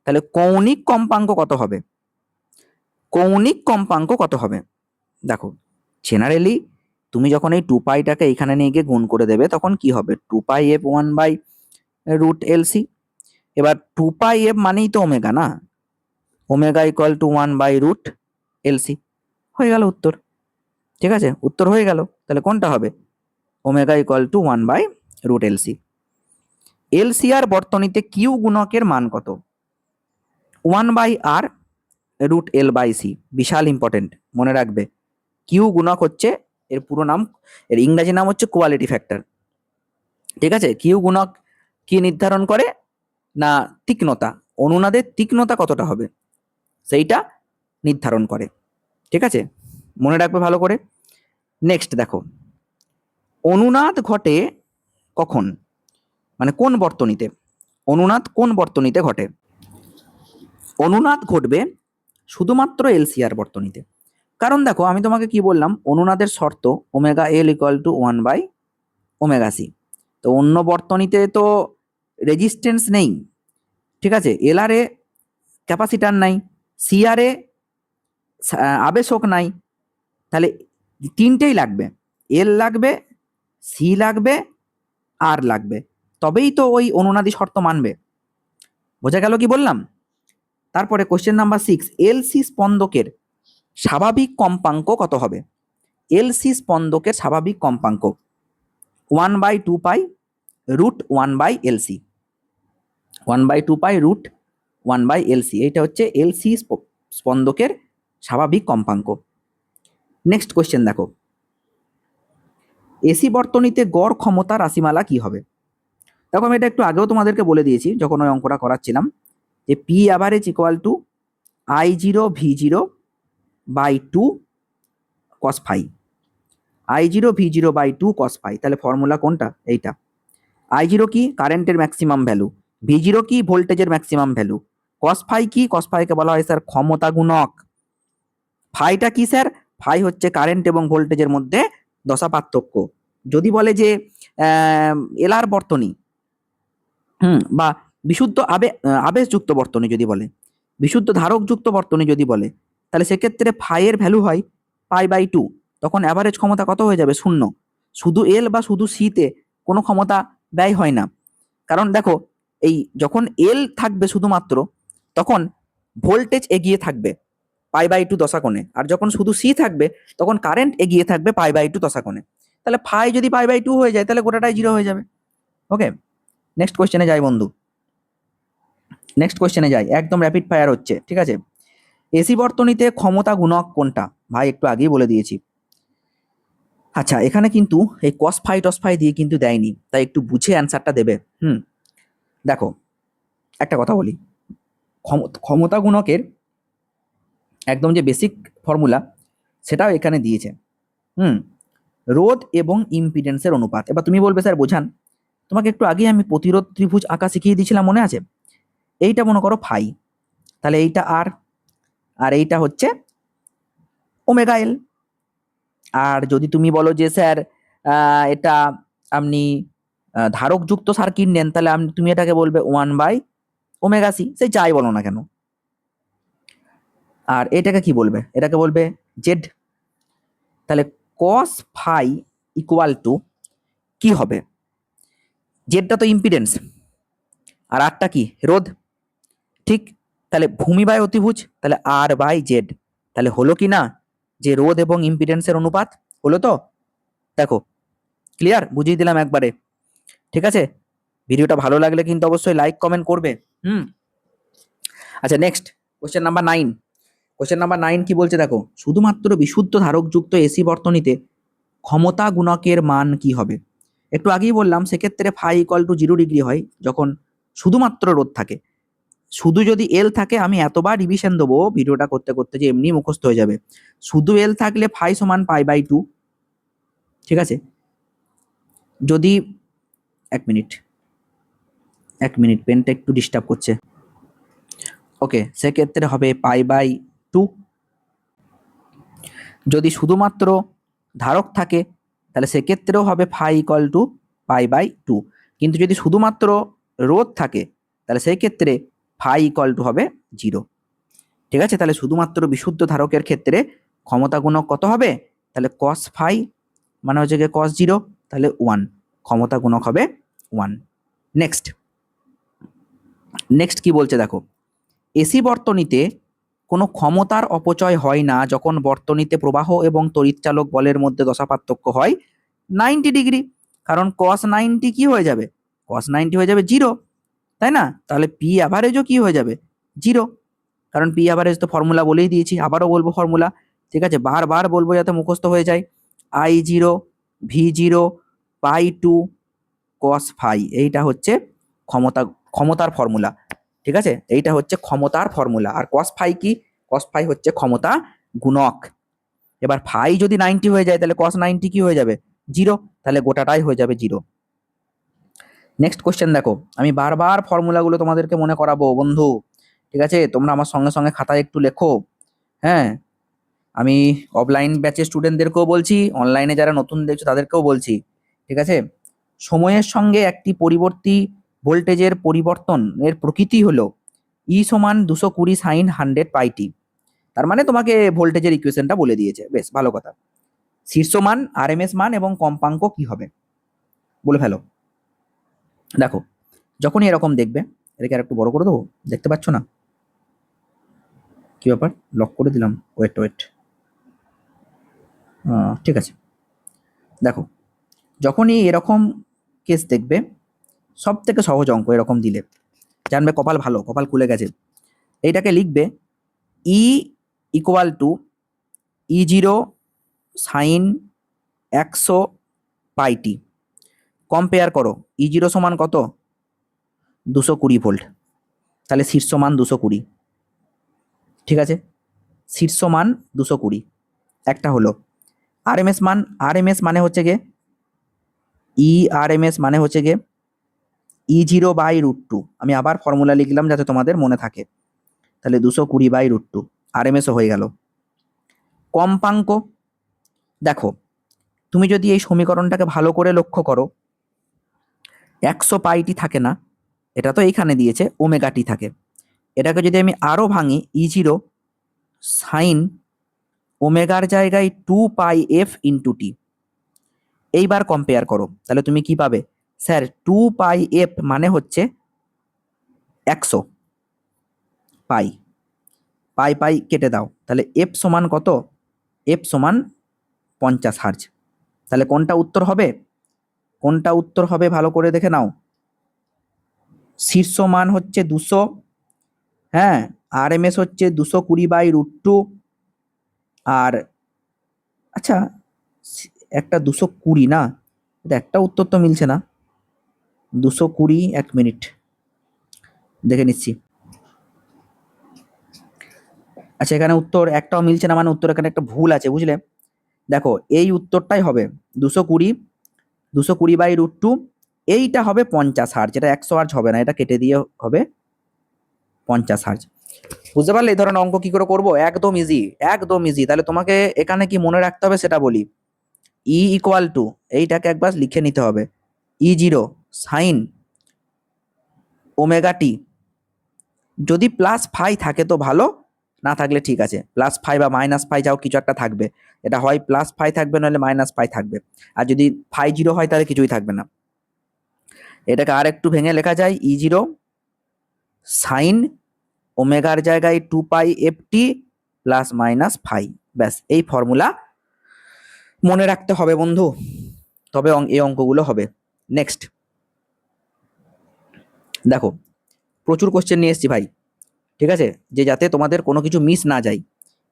তাহলে কৌণিক কম্পাঙ্ক কত হবে? কৌণিক কম্পাঙ্ক কত হবে? দেখো, জেনারেলি তুমি যখন এই 2πটাকে এখানে নিয়ে গিয়ে গুণ করে দেবে তখন কি হবে? 2πf 1/√LC। এবার 2πf মানেই তো ওমেগা, না? ওমেগা ইকুয়াল টু 1/√LC, হয়ে গেল উত্তর। ঠিক আছে, উত্তর হয়ে গেল। তাহলে কোনটা হবে? Omega equal to 1/√LC। LCR বর্তনীতে কিউ গুণকের মান কত? 1/R√L/C, বিশাল ইম্পর্টেন্ট, মনে রাখবে। কিউ গুণক হচ্ছে এর পুরো নাম, এর ইংরেজি নাম হচ্ছে কোয়ালিটি ফ্যাক্টর। ঠিক আছে, কিউ গুণক কি নির্ধারণ করে? না তীক্ষ্ণতা, অনুনাদের তীক্ষ্ণতা কতটা হবে সেইটা নির্ধারণ করে। ঠিক আছে, মনে রাখবে ভালো করে। নেক্সট দেখো, অনুনাদ ঘটে কখন, মানে কোন বর্তনীতে? অনুনাদ কোন বর্তনীতে ঘটে? অনুনাদ ঘটবে শুধুমাত্র এলসিআর বর্তনীতে। কারণ দেখো, আমি তোমাকে কি বললাম, অনুনাদের শর্ত omega L equal two 1/ωc। তো অন্য বর্তনীতে তো রেজিস্ট্যান্স নেই, ঠিক আছে, এলআর এ ক্যাপাসিটার নাই, সিআর এ আবেশক নাই, তাহলে তিনটেই লাগবে, এল লাগবে, সি লাগবে, আর লাগবে, তবেই তো ওই অনুনাদি শর্ত মানবে। বোঝা গেল কি বললাম? তারপরে কোশ্চেন নাম্বার 6, এলসি স্পন্দকের স্বাভাবিক কম্পাঙ্ক কত হবে? এলসি স্পন্দকের স্বাভাবিক কম্পাঙ্ক 1/2π√1/LC, 1/2π√1/LC, এইটা হচ্ছে এলসি স্পন্দকের স্বাভাবিক কম্পাঙ্ক। নেক্সট কোশ্চেন দেখো, এসি বর্তনীতে গড় ক্ষমতা রাশিমালা কি হবে? দেখো, আমি এটা একটু আগেও তোমাদেরকে বলে দিয়েছি যখন ওই অঙ্কটা করাচ্ছিলাম, যে P average equal two I0V0/2 cos phi, I0V0/2 cos phi। তাহলে ফর্মুলা কোনটা? এইটা। I0 কি? কারেন্টের ম্যাক্সিমাম ভ্যালু। V0 কি? ভোল্টেজের ম্যাক্সিমাম ভ্যালু। cos phi কি? cos phi কে বলা হয় স্যার ক্ষমতা গুণক। ফাইটা কি স্যার? ফাই হচ্ছে কারেন্ট এবং ভোল্টেজের মধ্যে দশা পার্থক্য। যদি বলে যে এলআর বর্তনী, বা বিশুদ্ধ আবেশযুক্ত বর্তনী যদি বলে, বিশুদ্ধ ধারকযুক্ত বর্তনী যদি বলে, তাহলে সেক্ষেত্রে ফাইয়ের ভ্যালু হয় π/2, তখন অ্যাভারেজ ক্ষমতা কত হয়ে যাবে? 0। শুধু এল বা শুধু সিতে কোনো ক্ষমতা ব্যয় হয় না, কারণ দেখো, এই যখন এল থাকবে শুধুমাত্র তখন ভোল্টেজ এগিয়ে থাকবে, π/2 দশাকোণে, আর যখন শুধু সি থাকবে তখন কারেন্ট এগিয়ে থাকবে π/2 দশাকোণে। তাহলে ফাই যদি π/2 হয়ে যায় তাহলে গোটাটাই 0 হয়ে যাবে। ওকে, নেক্সট কোশ্চেনে যাই বন্ধু, নেক্সট কোশ্চেনে যাই, একদম র্যাপিড ফায়ার হচ্ছে, ঠিক আছে। এসি বর্তনীতে ক্ষমতা গুণক কোনটা? ভাই একটু আগেই বলে দিয়েছি। আচ্ছা, এখানে কিন্তু এই কস ফাই টস ফাই দিয়ে কিন্তু দেয়নি, তাই একটু বুঝে অ্যান্সারটা দেবে। দেখো একটা কথা বলি, ক্ষমতা গুণকের একদম যে বেসিক ফর্মুলা সেটাও এখানে দিয়েছে। রোধ এবং ইম্পিডেন্সের অনুপাত। এবার তুমি বলবে স্যার বোঝান, তোমাকে একটু আগে আমি প্রতিরোধ ত্রিভুজ আঁকা শিখিয়ে দিয়েছিলাম, মনে আছে? এইটা মনে করো ফাই, তাহলে এইটা আর, আর এইটা হচ্ছে ওমেগা এল। আর যদি তুমি বলো যে স্যার এটা আপনি ধারকযুক্ত সার্কিট নেন, তাহলে তুমি এটাকে বলবে 1/ωc, সে যাই বলো না কেন। আর এটাকে কি বলবে? এটাকে বলবে জেড। তাহলে কস ফাই ইকুয়াল টু কি হবে? জেডটা তো ইম্পিডেন্স, আর আরটা কি? রোধ। ঠিক, তাহলে ভূমি বাই অতিভুজ, তাহলে R/Z, তাহলে হলো কি না যে রোধ এবং ইম্পিডেন্সের অনুপাত? হলো তো? দেখো ক্লিয়ার, বুঝিয়ে দিলাম একবারে। ঠিক আছে, ভিডিওটা ভালো লাগলে কিন্তু অবশ্যই লাইক কমেন্ট করবে। আচ্ছা, next question number 9। Question number 9 কি বলছে দেখো, শুধুমাত্র বিশুদ্ধ ধারকযুক্ত এসি বর্তনীতে ক্ষমতা গুণকের মান কি হবে? একটু আগেই বললাম, সেক্ষেত্রে ফাই ইকুয়াল টু 0 ডিগ্রি হয় যখন শুধুমাত্র রোধ থাকে। শুধু যদি এল থাকে, আমি এতবার রিভিশন দেবো ভিডিওটা করতে করতে যে এমনি মুখস্থ হয়ে যাবে। শুধু এল থাকলে ফাই সমান π/2, ঠিক আছে। যদি এক মিনিট পেনটা একটু ডিস্টার্ব করছে। ওকে, সেক্ষেত্রে হবে π/2। যদি শুধুমাত্র ধারক থাকে তাহলে সেক্ষেত্রেও হবে ফাই ইকুয়াল টু π/2, কিন্তু যদি শুধুমাত্র রোধ থাকে তাহলে সেই ক্ষেত্রে ফাই ইকুয়াল টু হবে 0। ঠিক আছে, তাহলে শুধুমাত্র বিশুদ্ধ ধারকের ক্ষেত্রে ক্ষমতা গুণক কত হবে? তাহলে কস ফাই মানে হচ্ছে গিয়ে কস 0, তাহলে 1, ক্ষমতা গুণক হবে 1। নেক্সট কি বলছে দেখো, এসি বর্তনীতে কোনো ক্ষমতার অপচয় হয় না যখন বর্তনীতে প্রবাহ এবং তড়িৎচালক বলের মধ্যে দশা পার্থক্য হয় 90 ডিগ্রি। কারণ cos 90 কি হয়ে যাবে? cos 90 হয়ে যাবে 0, তাই না? তাহলে পি অ্যাভারেজও কি হয়ে যাবে? 0, কারণ পি অ্যাভারেজ তো ফর্মুলা বলেই দিয়েছি, আবারও বলবো ফর্মুলা, ঠিক আছে, বারবার বলবো যাতে মুখস্থ হয়ে যায়। I0 V0 π2 cos ফাই, এইটা হচ্ছে ক্ষমতার ফর্মুলা। ঠিক আছে, এইটা হচ্ছে ক্ষমতার ফর্মুলা। আর cos ফাই কি? cos ফাই হচ্ছে ক্ষমতা গুণক। এবার ফাই যদি 90 হয়ে যায় তাহলে cos 90 কি হয়ে যাবে? 0, তাহলে গোটাটাই হয়ে যাবে 0। নেক্সট কোশ্চেন দেখো, আমি বারবার ফর্মুলাগুলো তোমাদেরকে মনে করাবো বন্ধু, ঠিক আছে, তোমরা আমার সঙ্গে সঙ্গে খাতায় একটু লেখো। হ্যাঁ, আমি অফলাইন ব্যাচের স্টুডেন্টদেরকেও বলছি, অনলাইনে যারা নতুন দেখছো তাদেরকেও বলছি, ঠিক আছে। সময়ের সঙ্গে একটি পরিবর্তী ভোল্টেজের পরিবর্তনের প্রকৃতি হলো ই সমান 220 sin 100 πt। তার মানে তোমাকে ভোল্টেজের ইকুয়েশনটা বলে দিয়েছে, বেশ ভালো কথা। শীর্ষ মান, আরএমএস মান এবং কম্পাঙ্ক কি হবে বলে ফেলো। দেখো যখনই এরকম দেখবে, এটাকে আর একটু বড় করে দেবো, দেখতে পাচ্ছ না? কি ব্যাপার, লক করে দিলাম, ওয়েট, ঠিক আছে। দেখো যখনই এরকম কেস দেখবে, সব থেকে সহজ অঙ্ক এরকম দিলে জানবে কপাল ভালো, কপাল খুলে গেছে। এইটাকে লিখবে E equal to E0 sine 100 πt। Compare করো, E0 সমান কত? 220 ভোল্ট, তাহলে শীর্ষ মান 220, ঠিক আছে, শীর্ষ মান 220 একটা হলো। আরএমএস মান, আরএমএস মানে হচ্ছে গিয়ে আরএমএস মানে হচ্ছে গিয়ে E0/√2। আমি আবার ফর্মুলা লিখলাম যাতে তোমাদের মনে থাকে, তাহলে 220/√2 আরএমএসও হয়ে গেল। কম্পাঙ্ক, দেখো তুমি যদি এই সমীকরণটাকে ভালো করে লক্ষ্য করো, 100 πt থাকে না, এটা তো এইখানে দিয়েছে ওমেগা টি থাকে। এটাকে যদি আমি আরও ভাঙি, E0 সাইন ওমেগার জায়গায় 2πf × t। এইবার কম্পেয়ার করো, তাহলে তুমি কি পাবে? স্যার 2πf মানে হচ্ছে 100 পাই, পাই পাই কেটে দাও, তাহলে এফ সমান কত? এফ সমান 50 হার্জ। তাহলে কোনটা উত্তর হবে? কোনটা উত্তর হবে ভালো করে দেখে নাও। শীর্ষ মান হচ্ছে 200, হ্যাঁ, RMS হচ্ছে 220/√2, আর আচ্ছা একটা 220 না, এটা একটা উত্তর তো মিলছে না। 220, 1 মিনিট দেখে নিচ্ছি। আচ্ছা এখানে উত্তর একটাও মিলছে না, মানে উত্তর এখানে একটা ভুল আছে, বুঝলে? দেখো এই উত্তরটাই হবে 220, 220/√2, এইটা হবে 50 হার্জ, এটা 100 হার্জ হবে না, এটা কেটে দিয়ে হবে 50 হার্জ। বুঝতে পারলে এই ধরনের অঙ্ক কি করে করব? একদম ইজি, একদম ইজি। তাহলে তোমাকে এখানে কি মনে রাখতে হবে সেটা বলি। ই ইকুয়াল টু, এইটাকে একবার লিখে নিতে হবে, E0 সাইন ওমেগা টি। যদি +5 থাকে তো ভালো, না থাকলে ঠিক আছে, +5 বা -5 যাও কিছু একটা থাকবে, এটা হয় +5 থাকবে নাহলে -5 থাকবে। আর যদি 5 হয় তাহলে কিছুই থাকবে না। এটাকে আর একটু ভেঙে লেখা যায়, E0 সাইন ওমেগার জায়গায় 2π/ft +-5। ব্যাস, এই ফর্মুলা মনে রাখতে হবে বন্ধু, তবে এই অঙ্কগুলো হবে। নেক্সট দেখো, প্রচুর কোশ্চেন নিয়ে এসেছি ভাই, ঠিক আছে, যে যাতে তোমাদের কোনো কিছু মিস না যায়।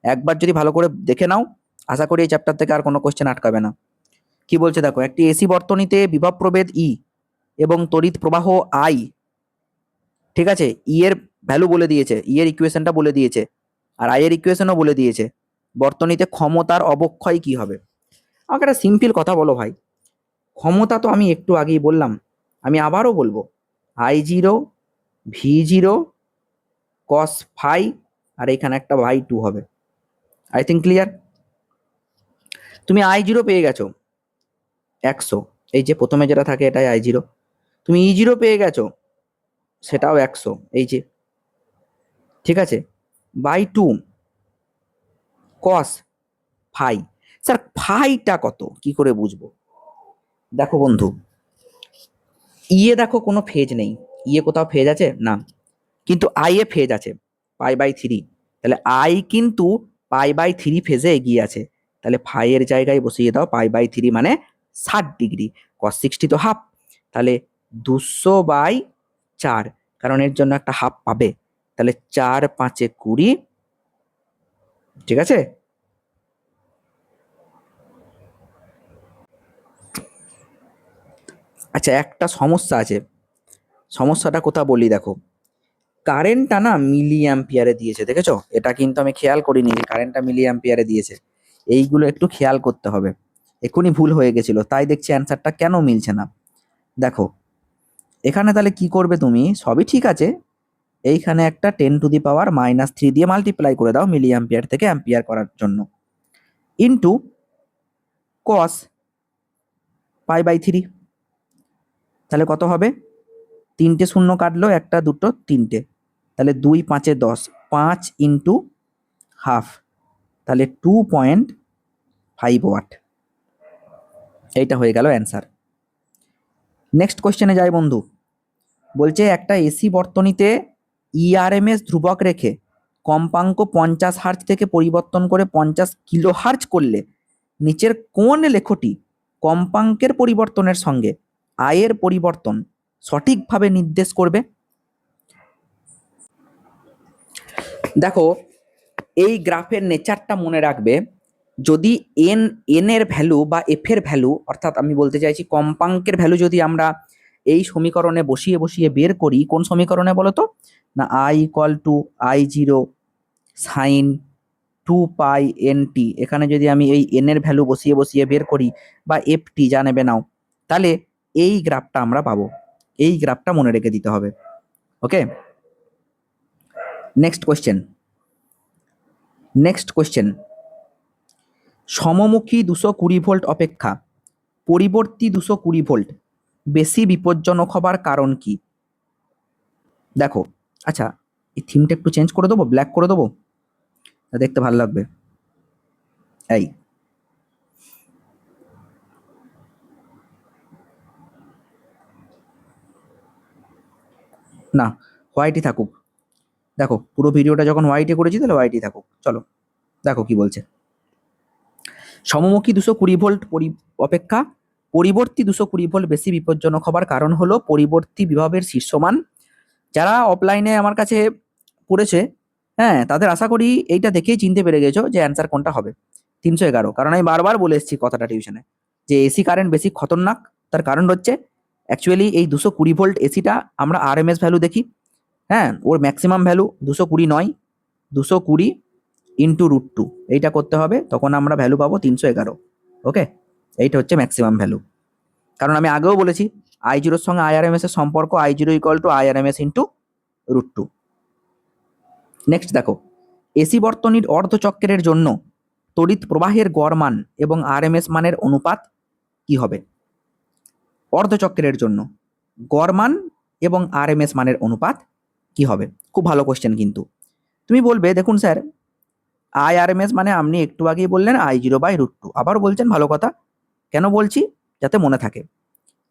একবার যদি ভালো করে দেখে নাও, আশা করি এই চ্যাপ্টার থেকে আর কোনো কোশ্চেন আটকাবে না। কি বলছে দেখো, একটি এসি বর্তনীতে বিভব প্রভেদ ই এবং তড়িৎ প্রবাহ আই, ঠিক আছে, ই এর ভ্যালু বলে দিয়েছে, ই এর ইকুয়েশনটা বলে দিয়েছে, আর আই এর ইকুয়েশনও বলে দিয়েছে। বর্তনীতে ক্ষমতার অবক্ষয় কি হবে? আমাকে একটা সিম্পল কথা বলো ভাই, ক্ষমতা তো আমি একটু আগেই বললাম, আমি আবারও বলবো, I0 V0 cos phi, আর এখানে একটা y2 হবে। I think clear. তুমি I0 পেয়ে গেছো 100, এই যে প্রথমে যেটা থাকে এটাই I0। তুমি E0 পেয়ে গেছো, সেটাও 100, এই যে, ঠিক আছে, বাই 2 cos phi। স্যার ফাইটা কত কি করে বুঝবো? দেখো বন্ধু, ইয়ে দেখো কোনো ফেজ নেই, ইয়ে কোথাও ফেজ আছে না, কিন্তু আই এ ফেজ আছে π/3, তাহলে আই কিন্তু π/3 ফেজে এগিয়ে আছে, তাহলে ফাই এর জায়গায় বসিয়ে দাও π/3 মানে 60 ডিগ্রি, cos 60 তো হাফ, তাহলে 200/4, কারণ এর জন্য একটা হাফ পাবে, তাহলে 4×5=20, ঠিক আছে। আচ্ছা একটা সমস্যা আছে, সমস্যাটা কোথা বলি দেখো, কারেন্টটা না মিলি অ্যাম্পিয়ারে দিয়েছে, দেখেছো? এটা কিন্তু আমি খেয়াল করিনি যে কারেন্টটা মিলি অ্যাম্পিয়ারে দিয়েছে, এইগুলো একটু খেয়াল করতে হবে। এক্ষুনি ভুল হয়ে গেছিল, তাই দেখছি অ্যান্সারটা কেন মিলছে না। দেখো এখানে তাহলে কি করবে তুমি, সবই ঠিক আছে, এইখানে একটা 10⁻³ দিয়ে মাল্টিপ্লাই করে দাও মিলি অ্যাম্পিয়ার থেকে অ্যাম্পিয়ার করার জন্য, ইন্টু cos π/3, তাহলে কত হবে? 3টে শূন্য কাটলো, একটা দুটো তিনটে, তাহলে 2×5=10, 5 ইন্টু হাফ, তাহলে 2.5 ওয়াট। এইটা হয়ে গেল অ্যান্সার। নেক্সট কোশ্চেনে যাই বন্ধু, বলছে একটা এসি বর্তনীতে ইআরএমএস ধ্রুবক রেখে কম্পাঙ্ক 50 হার্জ থেকে পরিবর্তন করে 50 কিলো হার্জ করলে নিচের কোন লেখটি কম্পাঙ্কের পরিবর্তনের সঙ্গে আয়ের পরিবর্তন সঠিকভাবে নির্দেশ করবে? দেখো এই গ্রাফের নেচারটা মনে রাখবে, যদি এন এর ভ্যালু বা এফ এর ভ্যালু, অর্থাৎ আমি বলতে চাইছি কম্পাঙ্কের ভ্যালু যদি আমরা এই সমীকরণে বসিয়ে বসিয়ে বের করি, কোন সমীকরণে বলো তো, না I = I0 সাইন 2π/NT, এখানে যদি আমি এই এন এর ভ্যালু বসিয়ে বসিয়ে বের করি, বা এফটি যা নেবে নাও, তাহলে এই গ্রাফটা আমরা পাবো, এই গ্রাফটা মনে রেখে দিতে হবে। Okay, next question, next question, সমমুখী 220 ভোল্ট অপেক্ষা পরিবর্তী 220 ভোল্ট বেশি বিপজ্জনক হবার কারণ কি? দেখো, আচ্ছা এই থিমটা একটু চেঞ্জ করে দেবো, ব্ল্যাক করে দেবো, দেখতে ভালো লাগবে। এই না, হোয়াইটই থাকুক। দেখো পুরো ভিডিওটা যখন হোয়াইটে করেছি তাহলে হোয়াইটই থাকুক। চলো দেখো কি বলছে। সমমুখী 220 ভোল্ট অপেক্ষা পরিবর্তী 220 ভোল্ট বেশি বিপজ্জনক হবার কারণ হলো পরিবর্তী বিভবের শীর্ষমান। যারা অফলাইনে আমার কাছে পড়েছে, হ্যাঁ, তাদের আশা করি এইটা দেখেই চিনতে পেরে গেছো যে অ্যান্সার কোনটা হবে। 311। কারণ আমি বারবার বলে এসেছি কথাটা টিউশনে যে এসি কারেন্ট বেশি খতরনাক। তার কারণ হচ্ছে অ্যাকচুয়ালি এই 220 ভোল্ট এসিটা আমরা আরএমএস ভ্যালু দেখি, হ্যাঁ, ওর ম্যাক্সিমাম ভ্যালু 220 নয়, 220 ইন্টু √2 এইটা করতে হবে, তখন আমরা ভ্যালু পাবো 311। ওকে, এইটা হচ্ছে ম্যাক্সিমাম ভ্যালু। কারণ আমি আগেও বলেছি I0 এর সঙ্গে আইআরএমএস এর সম্পর্ক I0 equal to I RMS into √2। Next দেখো, এসি বর্তনীর অর্ধচক্রের জন্য তড়িৎ প্রবাহের গড় মান এবং আরএমএস মানের অনুপাত কি হবে? অর্ধচক্রের জন্য গড় মান এবং আরএমএস মানের অনুপাত কি হবে? খুব ভালো কোশ্চেন কিন্তু। তুমি বলবে দেখুন স্যার আইআরএমএস মানে আপনি একটু আগেই বললেন I0/√2, আবার বলছেন ভালো কথা, কেন বলছি? যাতে মনে থাকে।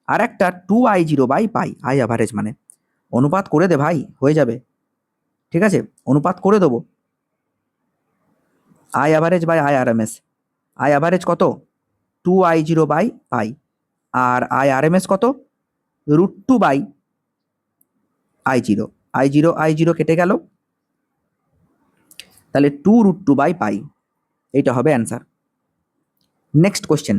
আর একটা 2I0/π আই অ্যাভারেজ মানে অনুপাত করে দে ভাই, হয়ে যাবে, ঠিক আছে, অনুপাত করে দেবো। I average by I RMS, I average কত? 2I0/π, আর আই আরএমএস কত? √2/I0। I0 কেটে গেল, তাহলে 2√2/π, এইটা হবে অ্যান্সার। নেক্সট কোশ্চেন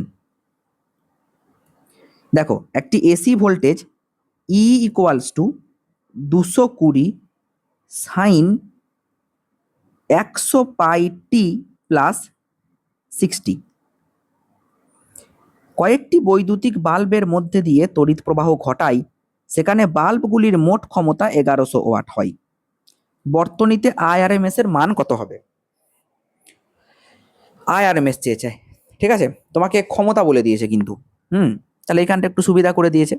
দেখো, একটি AC voltage E equals to 220 sine 100πt plus 60 কয়েকটি বৈদ্যুতিক বাল্বের মধ্যে দিয়ে তড়িৎ প্রবাহ ঘটায়, সেখানে বাল্বগুলির মোট ক্ষমতা 1100 ওয়াট হয়। বর্তনীতে আইআরএমএস এর মান কত হবে? আইআরএমএস চেয়েছে, ঠিক আছে, তোমাকে ক্ষমতা বলে দিয়েছে কিন্তু। তাহলে এখানটা একটু সুবিধা করে দিয়েছে।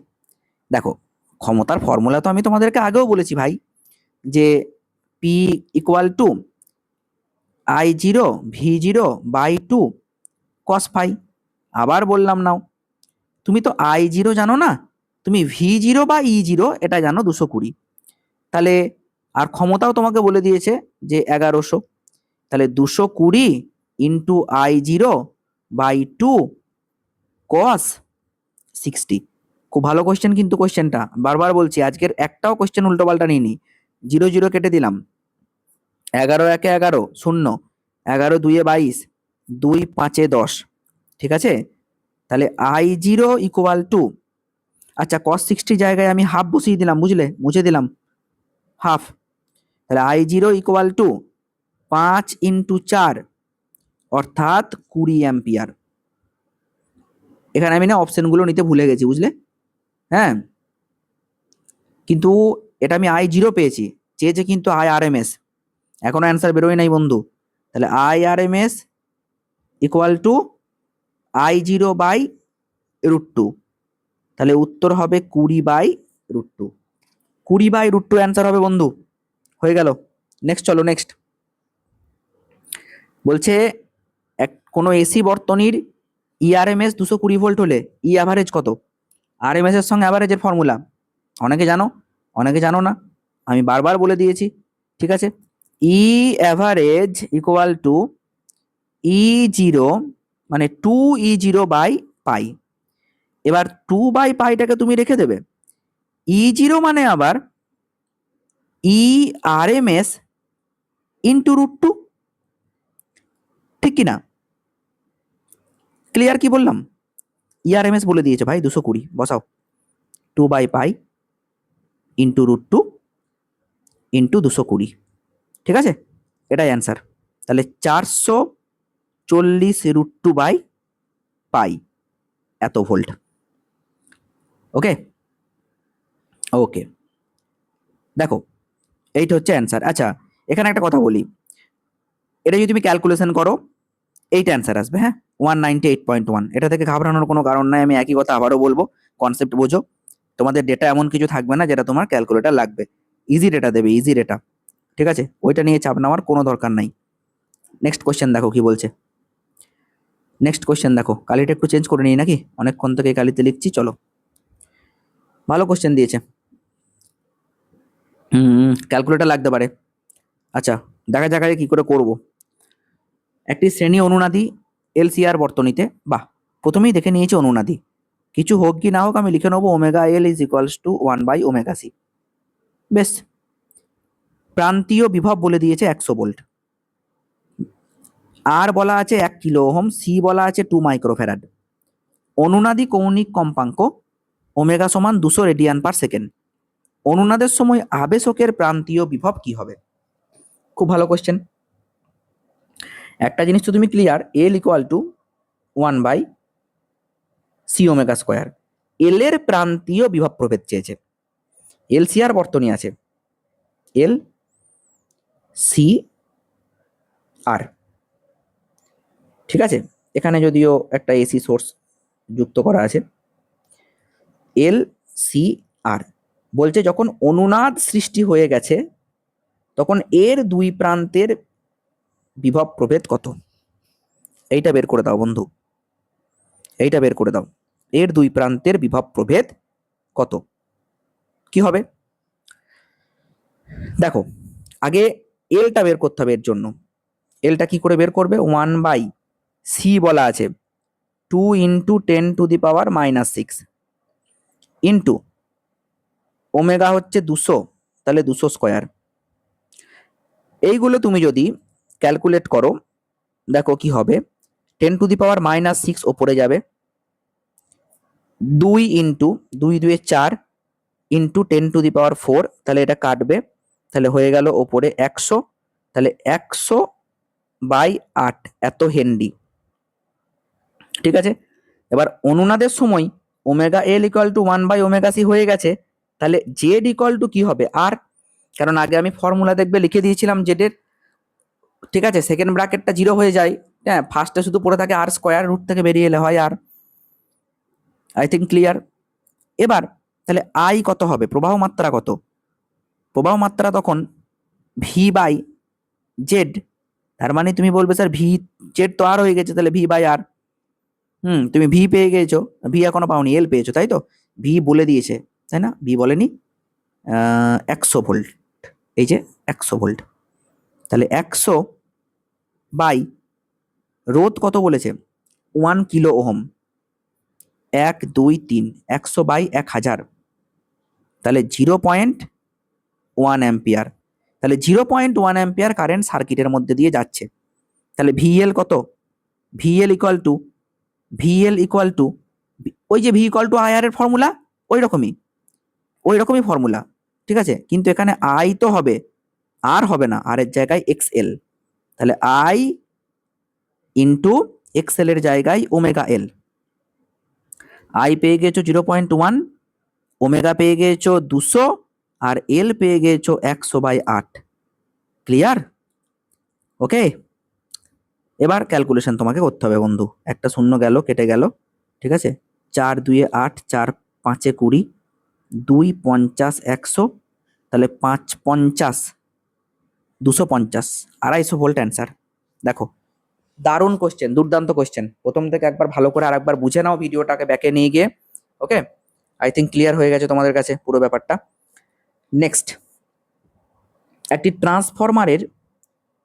দেখো ক্ষমতার ফর্মুলা তো আমি তোমাদেরকে আগেও বলেছি ভাই, যে P equal to I0/2 cos phi। আবার বললাম নাও, তুমি তো I0 জানো না, তুমি V0 বা E0 এটা জানো 220। তাহলে আর ক্ষমতাও তোমাকে বলে দিয়েছে যে 1100, তাহলে 220 ইন্টু I0/2 cos 60। খুব ভালো কোশ্চেন কিন্তু কোশ্চেনটা, বারবার বলছি আজকের একটাও কোশ্চেন উল্টোপাল্টা নিইনি। 0 কেটে দিলাম, 11 1 11 0, 11 2 22, 2 5 10, ঠিক আছে। তাহলে I0 ইকুয়াল টু, আচ্ছা cos 60 জায়গায় আমি হাফ বসিয়ে দিলাম, বুঝলে, মুছে দিলাম হাফ। তাহলে I0 ইকুয়াল টু 5 ইন্টু 4 অর্থাৎ 20 অ্যাম্পিয়ার। এখানে আমি না অপশনগুলো নিতে ভুলে গেছি, বুঝলে, হ্যাঁ, কিন্তু এটা আমি I0 পেয়েছি, চেয়েছে কিন্তু আইআরএমএস, এখনো অ্যান্সার বেরোয় নাই বন্ধু। তাহলে আইআরএমএস ইকুয়াল টু I0/√2, তাহলে উত্তর হবে 20/√2। 20/√2 অ্যান্সার হবে বন্ধু, হয়ে গেল। নেক্সট চলো, নেক্সট বলছে কোনো এসি বর্তনীর ইআরএমএস 220 ভোল্ট হলে ই অ্যাভারেজ কত? আরএমএস এর সঙ্গে অ্যাভারেজের ফর্মুলা অনেকে জানো, অনেকে জানো না, আমি বারবার বলে দিয়েছি, ঠিক আছে। ই অ্যাভারেজ ইকুয়াল টু E0 মানে 2E0/π। এবার 2/πটাকে তুমি রেখে দেবে, E0 মানে আবার ইআরএমএস ইন্টু √2, ঠিক কিনা? ক্লিয়ার কি বললাম? ইআরএমএস বলে দিয়েছে ভাই 220, বসাও 2/π ইন্টু √2 ইন্টু 220, ঠিক আছে, এটাই অ্যান্সার। তাহলে 440 √2/π এত ভোল্ট। ওকে ওকে, দেখো এইটা হচ্ছে অ্যান্সার। আচ্ছা এখানে একটা কথা বলি, এটা যদি তুমি ক্যালকুলেশন করো এইটা অ্যান্সার আসবে, হ্যাঁ, 198.1। এটা থেকে ঘাবড়ানোর কোনো কারণ নাই, আমি একই কথা আবারও বলবো, কনসেপ্ট বোঝো। তোমাদের ডেটা এমন কিছু থাকবে না যেটা তোমার ক্যালকুলেটার লাগবে, ইজি ডেটা দেবে, ইজি ডেটা, ঠিক আছে, ওইটা নিয়ে চাপ নেওয়ার কোনো দরকার নাই। নেক্সট কোশ্চেন দেখো কি বলছে। নেক্সট কোশ্চেন দেখো, কালিটা একটু চেঞ্জ করে নিই নাকি, অনেকক্ষণ থেকে কালিতে লিখছি, চলো। ভালো কোশ্চেন দিয়েছে, ক্যালকুলেটার লাগতে পারে। আচ্ছা, দেখা যাক আগে কি করে করব। একটি শ্রেণী অনুনাদি এলসিআর বর্তনীতে, বাহ, প্রথমেই দেখে নিয়েছি অনুনাদি, কিছু হোক কি না হোক আমি লিখে নেবো omega L is equals to 1/ওমেগা সি। বেশ, প্রান্তীয় বিভব বলে দিয়েছে 100 ভোল্ট, আর বলা আছে 1 কিলো ওহম, সি বলা আছে 2 মাইক্রোফ্যারাড, অনুনাদি কৌণিক কম্পাঙ্ক ওমেগা সমান 200 রেডিয়ান পার সেকেন্ড। অনুনাদের সময় আবেশকের প্রান্তীয় বিভব কি হবে? খুব ভালো কোশ্চেন। একটা জিনিস তো তুমি ক্লিয়ার, এল ইকুয়াল টু 1/সি ওমেগা স্কোয়ার। এল এর প্রান্তীয় বিভব প্রভেদ চেয়েছে। এলসিআর বর্তনী আছে, এল সি আর, ঠিক আছে, এখানে যদিও একটা এসি সোর্স যুক্ত করা আছে। এল সি আর বলছে যখন অনুনাদ সৃষ্টি হয়ে গেছে তখন এর দুই প্রান্তের বিভব প্রভেদ কত? এইটা বের করে দাও বন্ধু, এইটা বের করে দাও। এর দুই প্রান্তের বিভব প্রভেদ কত? কি হবে দেখো, আগে এলটা বের করতে হবে। এর জন্য এলটা কি করে বের করবে? 1/সি বলা আছে 2 × 10⁻⁻6 ইন্টু ওমেগা হচ্ছে 200, তাহলে 200 স্কোয়ার। এইগুলো তুমি যদি ক্যালকুলেট করো দেখো কি হবে, 10⁻⁻6 ওপরে যাবে, 2 × 2 2 4 ইন্টু 10⁻4, তাহলে এটা কাটবে, তাহলে হয়ে গেল ওপরে 100, তাহলে 100/8 এত হেনরি। ঠিক আছে, এবার অনুনাদের সময় ওমেগা এল ইকুয়াল টু 1/ওমেগা সি হয়ে গেছে, তাহলে জেড ইকুয়াল টু কি হবে? আর, কারণ আগে আমি ফর্মুলা দেখবে লিখে দিয়েছিলাম জেডের, ঠিক আছে, সেকেন্ড ব্র্যাকেটটা 0 হয়ে যায়, হ্যাঁ, ফার্স্টে শুধু পড়ে থাকে আর স্কোয়ার, রুট থেকে বেরিয়ে এলে হয় আর। I think clear. এবার তাহলে আই কত হবে? প্রবাহ মাত্রা কত? প্রবাহ মাত্রা তখন V/জেড, তার মানে তুমি বলবে স্যার ভি জেড তো আর হয়ে গেছে, তাহলে V/আর। তুমি ভি পেয়ে গেছো, ভি এখনো পাওনি, এল পেয়েছো, তাই তো? ভি বলে দিয়েছে, তাই না? ভি বলেনি, 100 ভোল্ট, এই যে 100 ভোল্ট, তাহলে 100 বাই রোধ কত বলেছে? 1 কিলো ওহম, 1 2 3, 100/1000, তাহলে 0.1 অ্যাম্পিয়ার। তাহলে 0.1 অ্যাম্পিয়ার কারেন্ট সার্কিটের মধ্যে দিয়ে যাচ্ছে। তাহলে ভিএল কত? VL equal to, VL equal to, ওই যে ভি ইকুয়াল টু আইআর এর ফর্মুলা, ওই রকমই ফর্মুলা, ঠিক আছে, কিন্তু এখানে আই তো হবে, আর হবে না, আর এর জায়গায় এক্সএল, তাহলে আই ইন্টু এক্সএল এর জায়গায় ওমেগা এল। আই পেয়ে গেছো 0.1, ওমেগা পেয়ে গেছো 200, আর এল পেয়ে গেছো 100/8। ক্লিয়ার? ওকে, এবার ক্যালকুলেশন তোমাকে করতে হবে বন্ধু। একটা শূন্য গেল, কেটে গেল, ঠিক আছে, 4 2 8, 4 5 20, 2 50 100, তাহলে 5 50 250, 250 ভোল্ট অ্যান্সার। দেখো, দারুণ কোশ্চেন, দুর্দান্ত কোশ্চেন। প্রথম থেকে একবার ভালো করে আর একবার বুঝে নাও ভিডিওটাকে ব্যাকে নিয়ে গিয়ে। ওকে, আই থিঙ্ক ক্লিয়ার হয়ে গেছে তোমাদের কাছে পুরো ব্যাপারটা। নেক্সট, একটি ট্রান্সফরমারের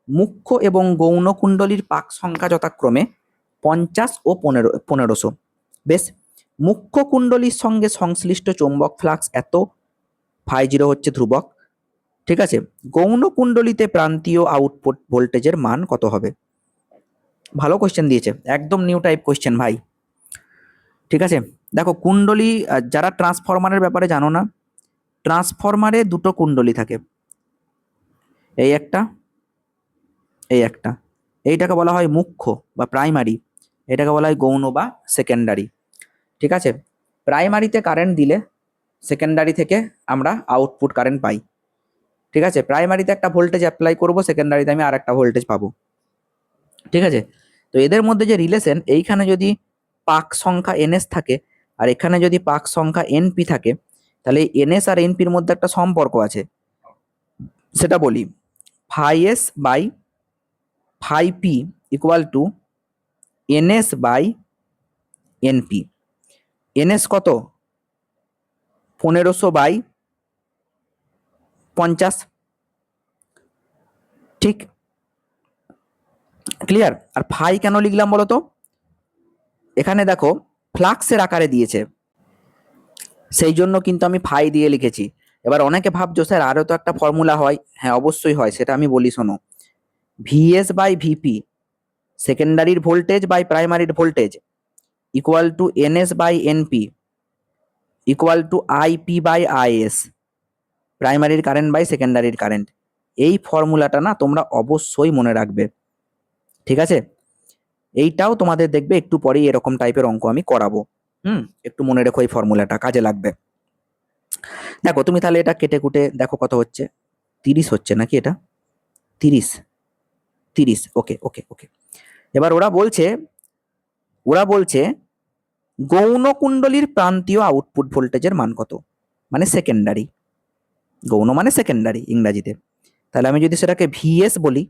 মুখ্য এবং গৌণ কুণ্ডলীর পাক সংখ্যা যথাক্রমে 50 ও 1500। বেশ, মুখ্য কুণ্ডলীর সঙ্গে সংশ্লিষ্ট চৌম্বক ফ্লাক্স এত, φ0 হচ্ছে ধ্রুবক, ঠিক আছে। গৌণ কুণ্ডলীতে প্রান্তীয় আউটপুট ভোল্টেজের মান কত হবে? ভালো কোশ্চেন দিয়েছে, একদম নিউ টাইপ কোশ্চেন ভাই, ঠিক আছে। দেখো, কুণ্ডলী, যারা ট্রান্সফরমারের ব্যাপারে জানো না, ট্রান্সফরমারে দুটো কুণ্ডলী থাকে, এই একটা, এই একটা, এইটাকে বলা হয় মুখ্য বা প্রাইমারি, এটাকে বলা হয় গৌণ বা সেকেন্ডারি, ঠিক আছে। প্রাইমারিতে কারেন্ট দিলে সেকেন্ডারি থেকে আমরা আউটপুট কারেন্ট পাই, ঠিক আছে। প্রাইমারিতে একটা ভোল্টেজ অ্যাপ্লাই করব, সেকেন্ডারিতে আমি আর একটা ভোল্টেজ পাবো, ঠিক আছে। তো এদের মধ্যে যে রিলেশন, এইখানে যদি পাক সংখ্যা এনএস থাকে আর এখানে যদি পাক সংখ্যা এনপি থাকে, তাহলে এনএস আর এনপির মধ্যে একটা সম্পর্ক আছে, সেটা বলি। φs/φp equal to NS/NP। NS কত? 1500/50, ঠিক, ক্লিয়ার? আর ফাই কেন লিখলাম বলো তো? এখানে দেখো ফ্লাক্সের আকারে দিয়েছে, সেই জন্য কিন্তু আমি ফাই দিয়ে লিখেছি। এবার অনেকে ভাবছো স্যার আরও তো একটা ফর্মুলা হয়। হ্যাঁ অবশ্যই হয়, সেটা আমি বলি শোনো। ভিএস বাই ভিপি, সেকেন্ডারির ভোল্টেজ বাই প্রাইমারির voltage, equal to NS by NP, equal to IP by IS, প্রাইমারির কারেন্ট বাই সেকেন্ডারির কারেন্ট। এই ফর্মুলাটা না তোমরা অবশ্যই মনে রাখবে, ঠিক আছে? এইটাও তোমাদের দেখবে একটু পরেই এরকম টাইপের অঙ্ক আমি করাবো। একটু মনে রেখো, এই ফর্মুলাটা কাজে লাগবে। দেখো তুমি তাহলে এটা কেটে কুটে দেখো কত হচ্ছে। 30 হচ্ছে নাকি এটা? 30, 30, ওকে ওকে ওকে। এবার ওরা বলছে গৌণ কুণ্ডলীর প্রান্তীয় আউটপুট ভোল্টেজের মান কত, মানে সেকেন্ডারি। গৌণ মানে সেকেন্ডারি ইংরাজিতে। তাহলে আমি যদি সেটাকে ভিএস বলি,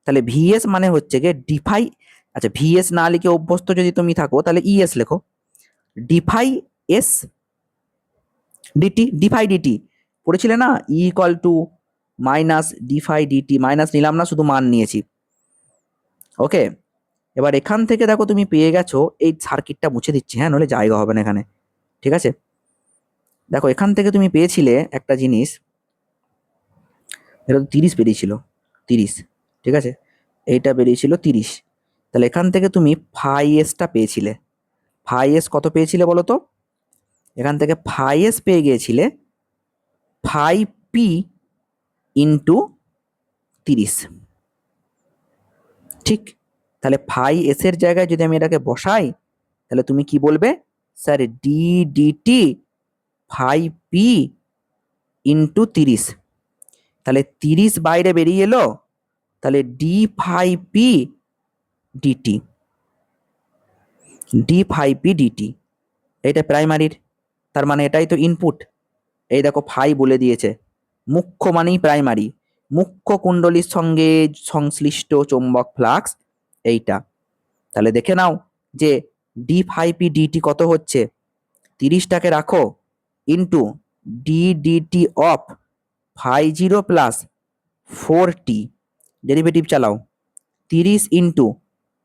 তাহলে ভিএস মানে হচ্ছে গিয়ে ডিফাই, আচ্ছা ভিএস না লিখে অভ্যস্ত যদি তুমি থাকো তাহলে ইএস লেখো, d phi S d t, d phi d t পড়েছিলে না, E equal to minus d phi d t, minus নিলাম না, শুধু মান নিয়েছি। ওকে, এবার এখান থেকে দেখো তুমি পেয়ে গেছো, এই সার্কিটটা মুছে দিচ্ছি হ্যাঁ, নইলে জায়গা হবে না এখানে, ঠিক আছে? দেখো এখান থেকে তুমি পেয়েছিলে একটা জিনিস, এটা তো 30 বেরিয়েছিল, 30, ঠিক আছে? এইটা বেরিয়েছিল 30। তাহলে এখান থেকে তুমি ফাই এসটা পেয়েছিলে। ফাই এস কত পেয়েছিলে বলো তো? এখান থেকে ফাই এস পেয়ে গিয়েছিলে 5p ইন্টু 30, ঠিক? তাহলে ফাই এস এর জায়গায় যদি আমি এটাকে বসাই, তাহলে তুমি কি বলবে? Sir D DT 5p into 30, তাহলে 30 বাইরে বেরিয়ে এলো, তাহলে d5p dt, d5p dt, এটা প্রাইমারির, তার মানে এটাই তো ইনপুট। এই দেখো ফাই বলে দিয়েছে, মুখ্য মানেই প্রাইমারি, মুখ্য কুণ্ডলীর সঙ্গে সংশ্লিষ্ট চৌম্বক ফ্লাক্স এইটা। তাহলে দেখে নাও যে d5p dt কত হচ্ছে, 30টাকে রাখো into d dt of 50 plus 4t, derivative চালাও, 30 ইন্টু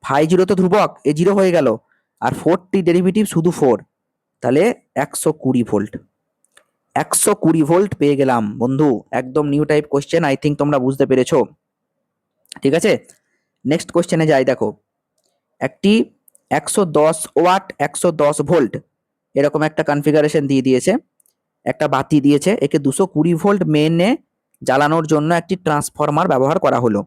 50 তো ধ্রুবক, এ 0 হয়ে গেল, আর 4t ডেরিভেটিভ শুধু 4, তাহলে 120 ভোল্ট। 120 ভোল্ট পেয়ে গেলাম বন্ধু, একদম new type question, I think তোমরা বুঝতে পেরেছো, ঠিক আছে? নেক্সট কোশ্চেনে যাই। দেখো একটি 110 ওয়াট 110 ভোল্ট এরকম একটা কনফিগারেশন দিয়ে দিয়েছে, একটা বাতি দিয়েছে, একে 220 ভোল্ট মেনে জ্বালানোর জন্য একটি ট্রান্সফরমার ব্যবহার করা হলো।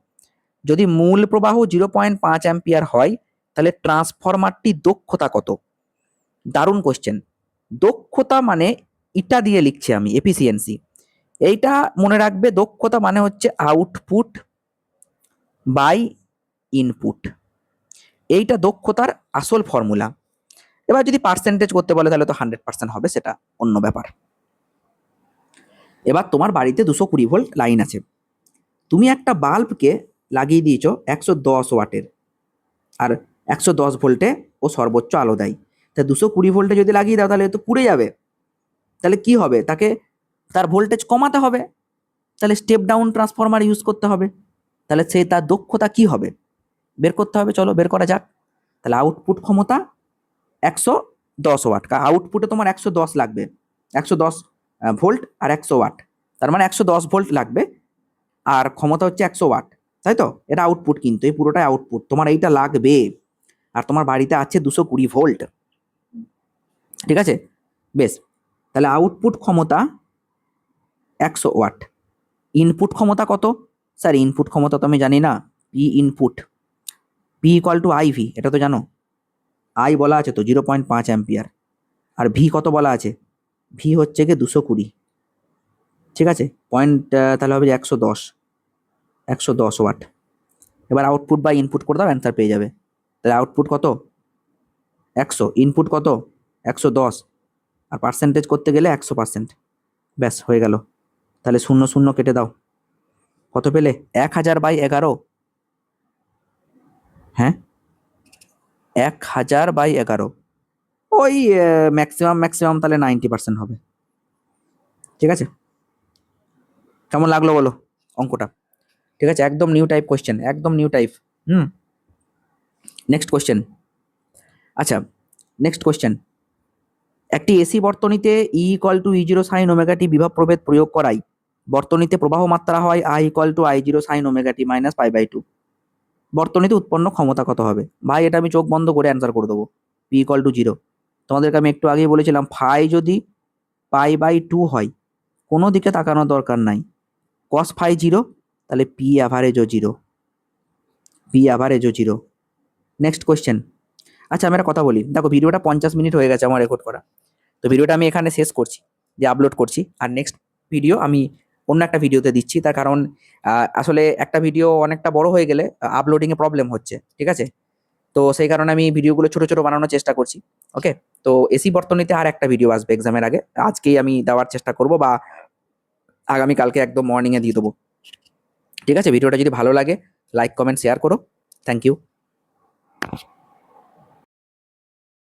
যদি মূল প্রবাহ 0.5 অ্যাম্পিয়ার হয়, তাহলে ট্রান্সফরমারটি দক্ষতা কত? দারুণ কোশ্চেন। দক্ষতা মানে এটা দিয়ে লিখছি আমি, এফিসিয়েন্সি। এইটা মনে রাখবে, দক্ষতা মানে হচ্ছে আউটপুট বাই ইনপুট, এইটা দক্ষতার আসল ফর্মুলা। এবার যদি পার্সেন্টেজ করতে বলে তাহলে তো 100% হবে, সেটা অন্য ব্যাপার। এবার তোমার বাড়িতে 220 ভোল্ট লাইন আছে, তুমি একটা বাল্বকে লাগিয়ে দিয়েছো 110 ওয়াটের, আর 110 ভোল্টে ও সর্বোচ্চ আলো দেয়। তা 220 ভোল্টে যদি লাগিয়ে দাও তাহলে তো পুড়ে যাবে। তাহলে কি হবে? তাকে তার ভোল্টেজ কমাতে হবে, তাহলে স্টেপ ডাউন ট্রান্সফরমার ইউজ করতে হবে। তাহলে সে তার দক্ষতা কি হবে বের করতে হবে, চলো বের করা যাক। তাহলে আউটপুট ক্ষমতা 110 ওয়াট, আউটপুটে তোমার 110 লাগবে, 110 ভোল্ট আর 100 ওয়াট, তার মানে 110 ভোল্ট লাগবে, আর ক্ষমতা হচ্ছে 100 ওয়াট, তাই তো? এটা আউটপুট, কিন্তু এই পুরোটাই আউটপুট, তোমার এইটা লাগবে। আর তোমার বাড়িতে আছে 220 ভোল্ট, ঠিক আছে? বেশ, তাহলে আউটপুট ক্ষমতা 100 ওয়াট। ইনপুট ক্ষমতা কত? স্যার ইনপুট ক্ষমতা তো আমি জানি না, P input, P equal to I V, এটা তো জানো, আই বলা আছে তো 0.5 অ্যাম্পিয়ার, আর ভি কত বলা আছে? ভি হচ্ছে গিয়ে 220, ঠিক আছে? পয়েন্ট তাহলে হবে 110, 110 ওয়াট। এবার আউটপুট বা ইনপুট করে দাও, অ্যান্সার পেয়ে যাবে। তাহলে আউটপুট কত? 100, ইনপুট কত? 110, আর পার্সেন্টেজ করতে গেলে 100%। ব্যাস হয়ে গেল। তাহলে 0 0 কেটে দাও, কত পেলে? 1000/11। হ্যাঁ 1000/11, ওই ম্যাক্সিমাম তাহলে 90% হবে, ঠিক আছে? কেমন লাগলো বলো অঙ্কটা? ঠিক আছে, একদম নিউ টাইপ কোয়েশ্চেন, একদম নিউ টাইপ। Next question. আচ্ছা, নেক্সট কোয়েশ্চেন। একটি এসি বর্তনীতে E equal to E zero sine omega t বিভব প্রভেদ প্রয়োগ করাই বর্তনীতে প্রবাহ মাত্রা হয় I equal to I zero sine omega t minus pi by two. বর্তনীতে উৎপন্ন ক্ষমতা কত হবে? ভাই এটা আমি চোখ বন্ধ করে অ্যান্সার করে দেবো। P equal to zero. তোমাদেরকে আমি একটু আগেই বলেছিলাম ফাই যদি পাই বাই টু হয়, কোনো দিকে তাকানোর দরকার নাই, কস ফাই জিরো, তাহলে পি অ্যাভারেজও জিরো, পি অ্যাভারেজও জিরো। Next question. আচ্ছা আমি একটা কথা বলি, দেখো ভিডিওটা 50 মিনিট হয়ে গেছে আমার রেকর্ড করা, তো ভিডিওটা আমি এখানে শেষ করছি, যে আপলোড করছি। আর নেক্সট ভিডিও আমি অন্য একটা ভিডিওতে দিচ্ছি, তার কারণ আসলে একটা ভিডিও অনেকটা বড় হয়ে গেলে আপলোডিংয়ে প্রবলেম হচ্ছে, ঠিক আছে? তো সেই কারণে আমি ভিডিওগুলো ছোট ছোট বানানোর চেষ্টা করছি। ওকে, তো এসি বর্তনীতে আর একটা ভিডিও আসবে এক্সামের আগে, আজকেই আমি দেওয়ার চেষ্টা করব, বা আগামীকালকে একদম মর্নিংয়ে দিয়ে দেবো। ঠিক আছে, ভিডিওটা যদি ভালো লাগে লাইক কমেন্ট শেয়ার করো। Thank you.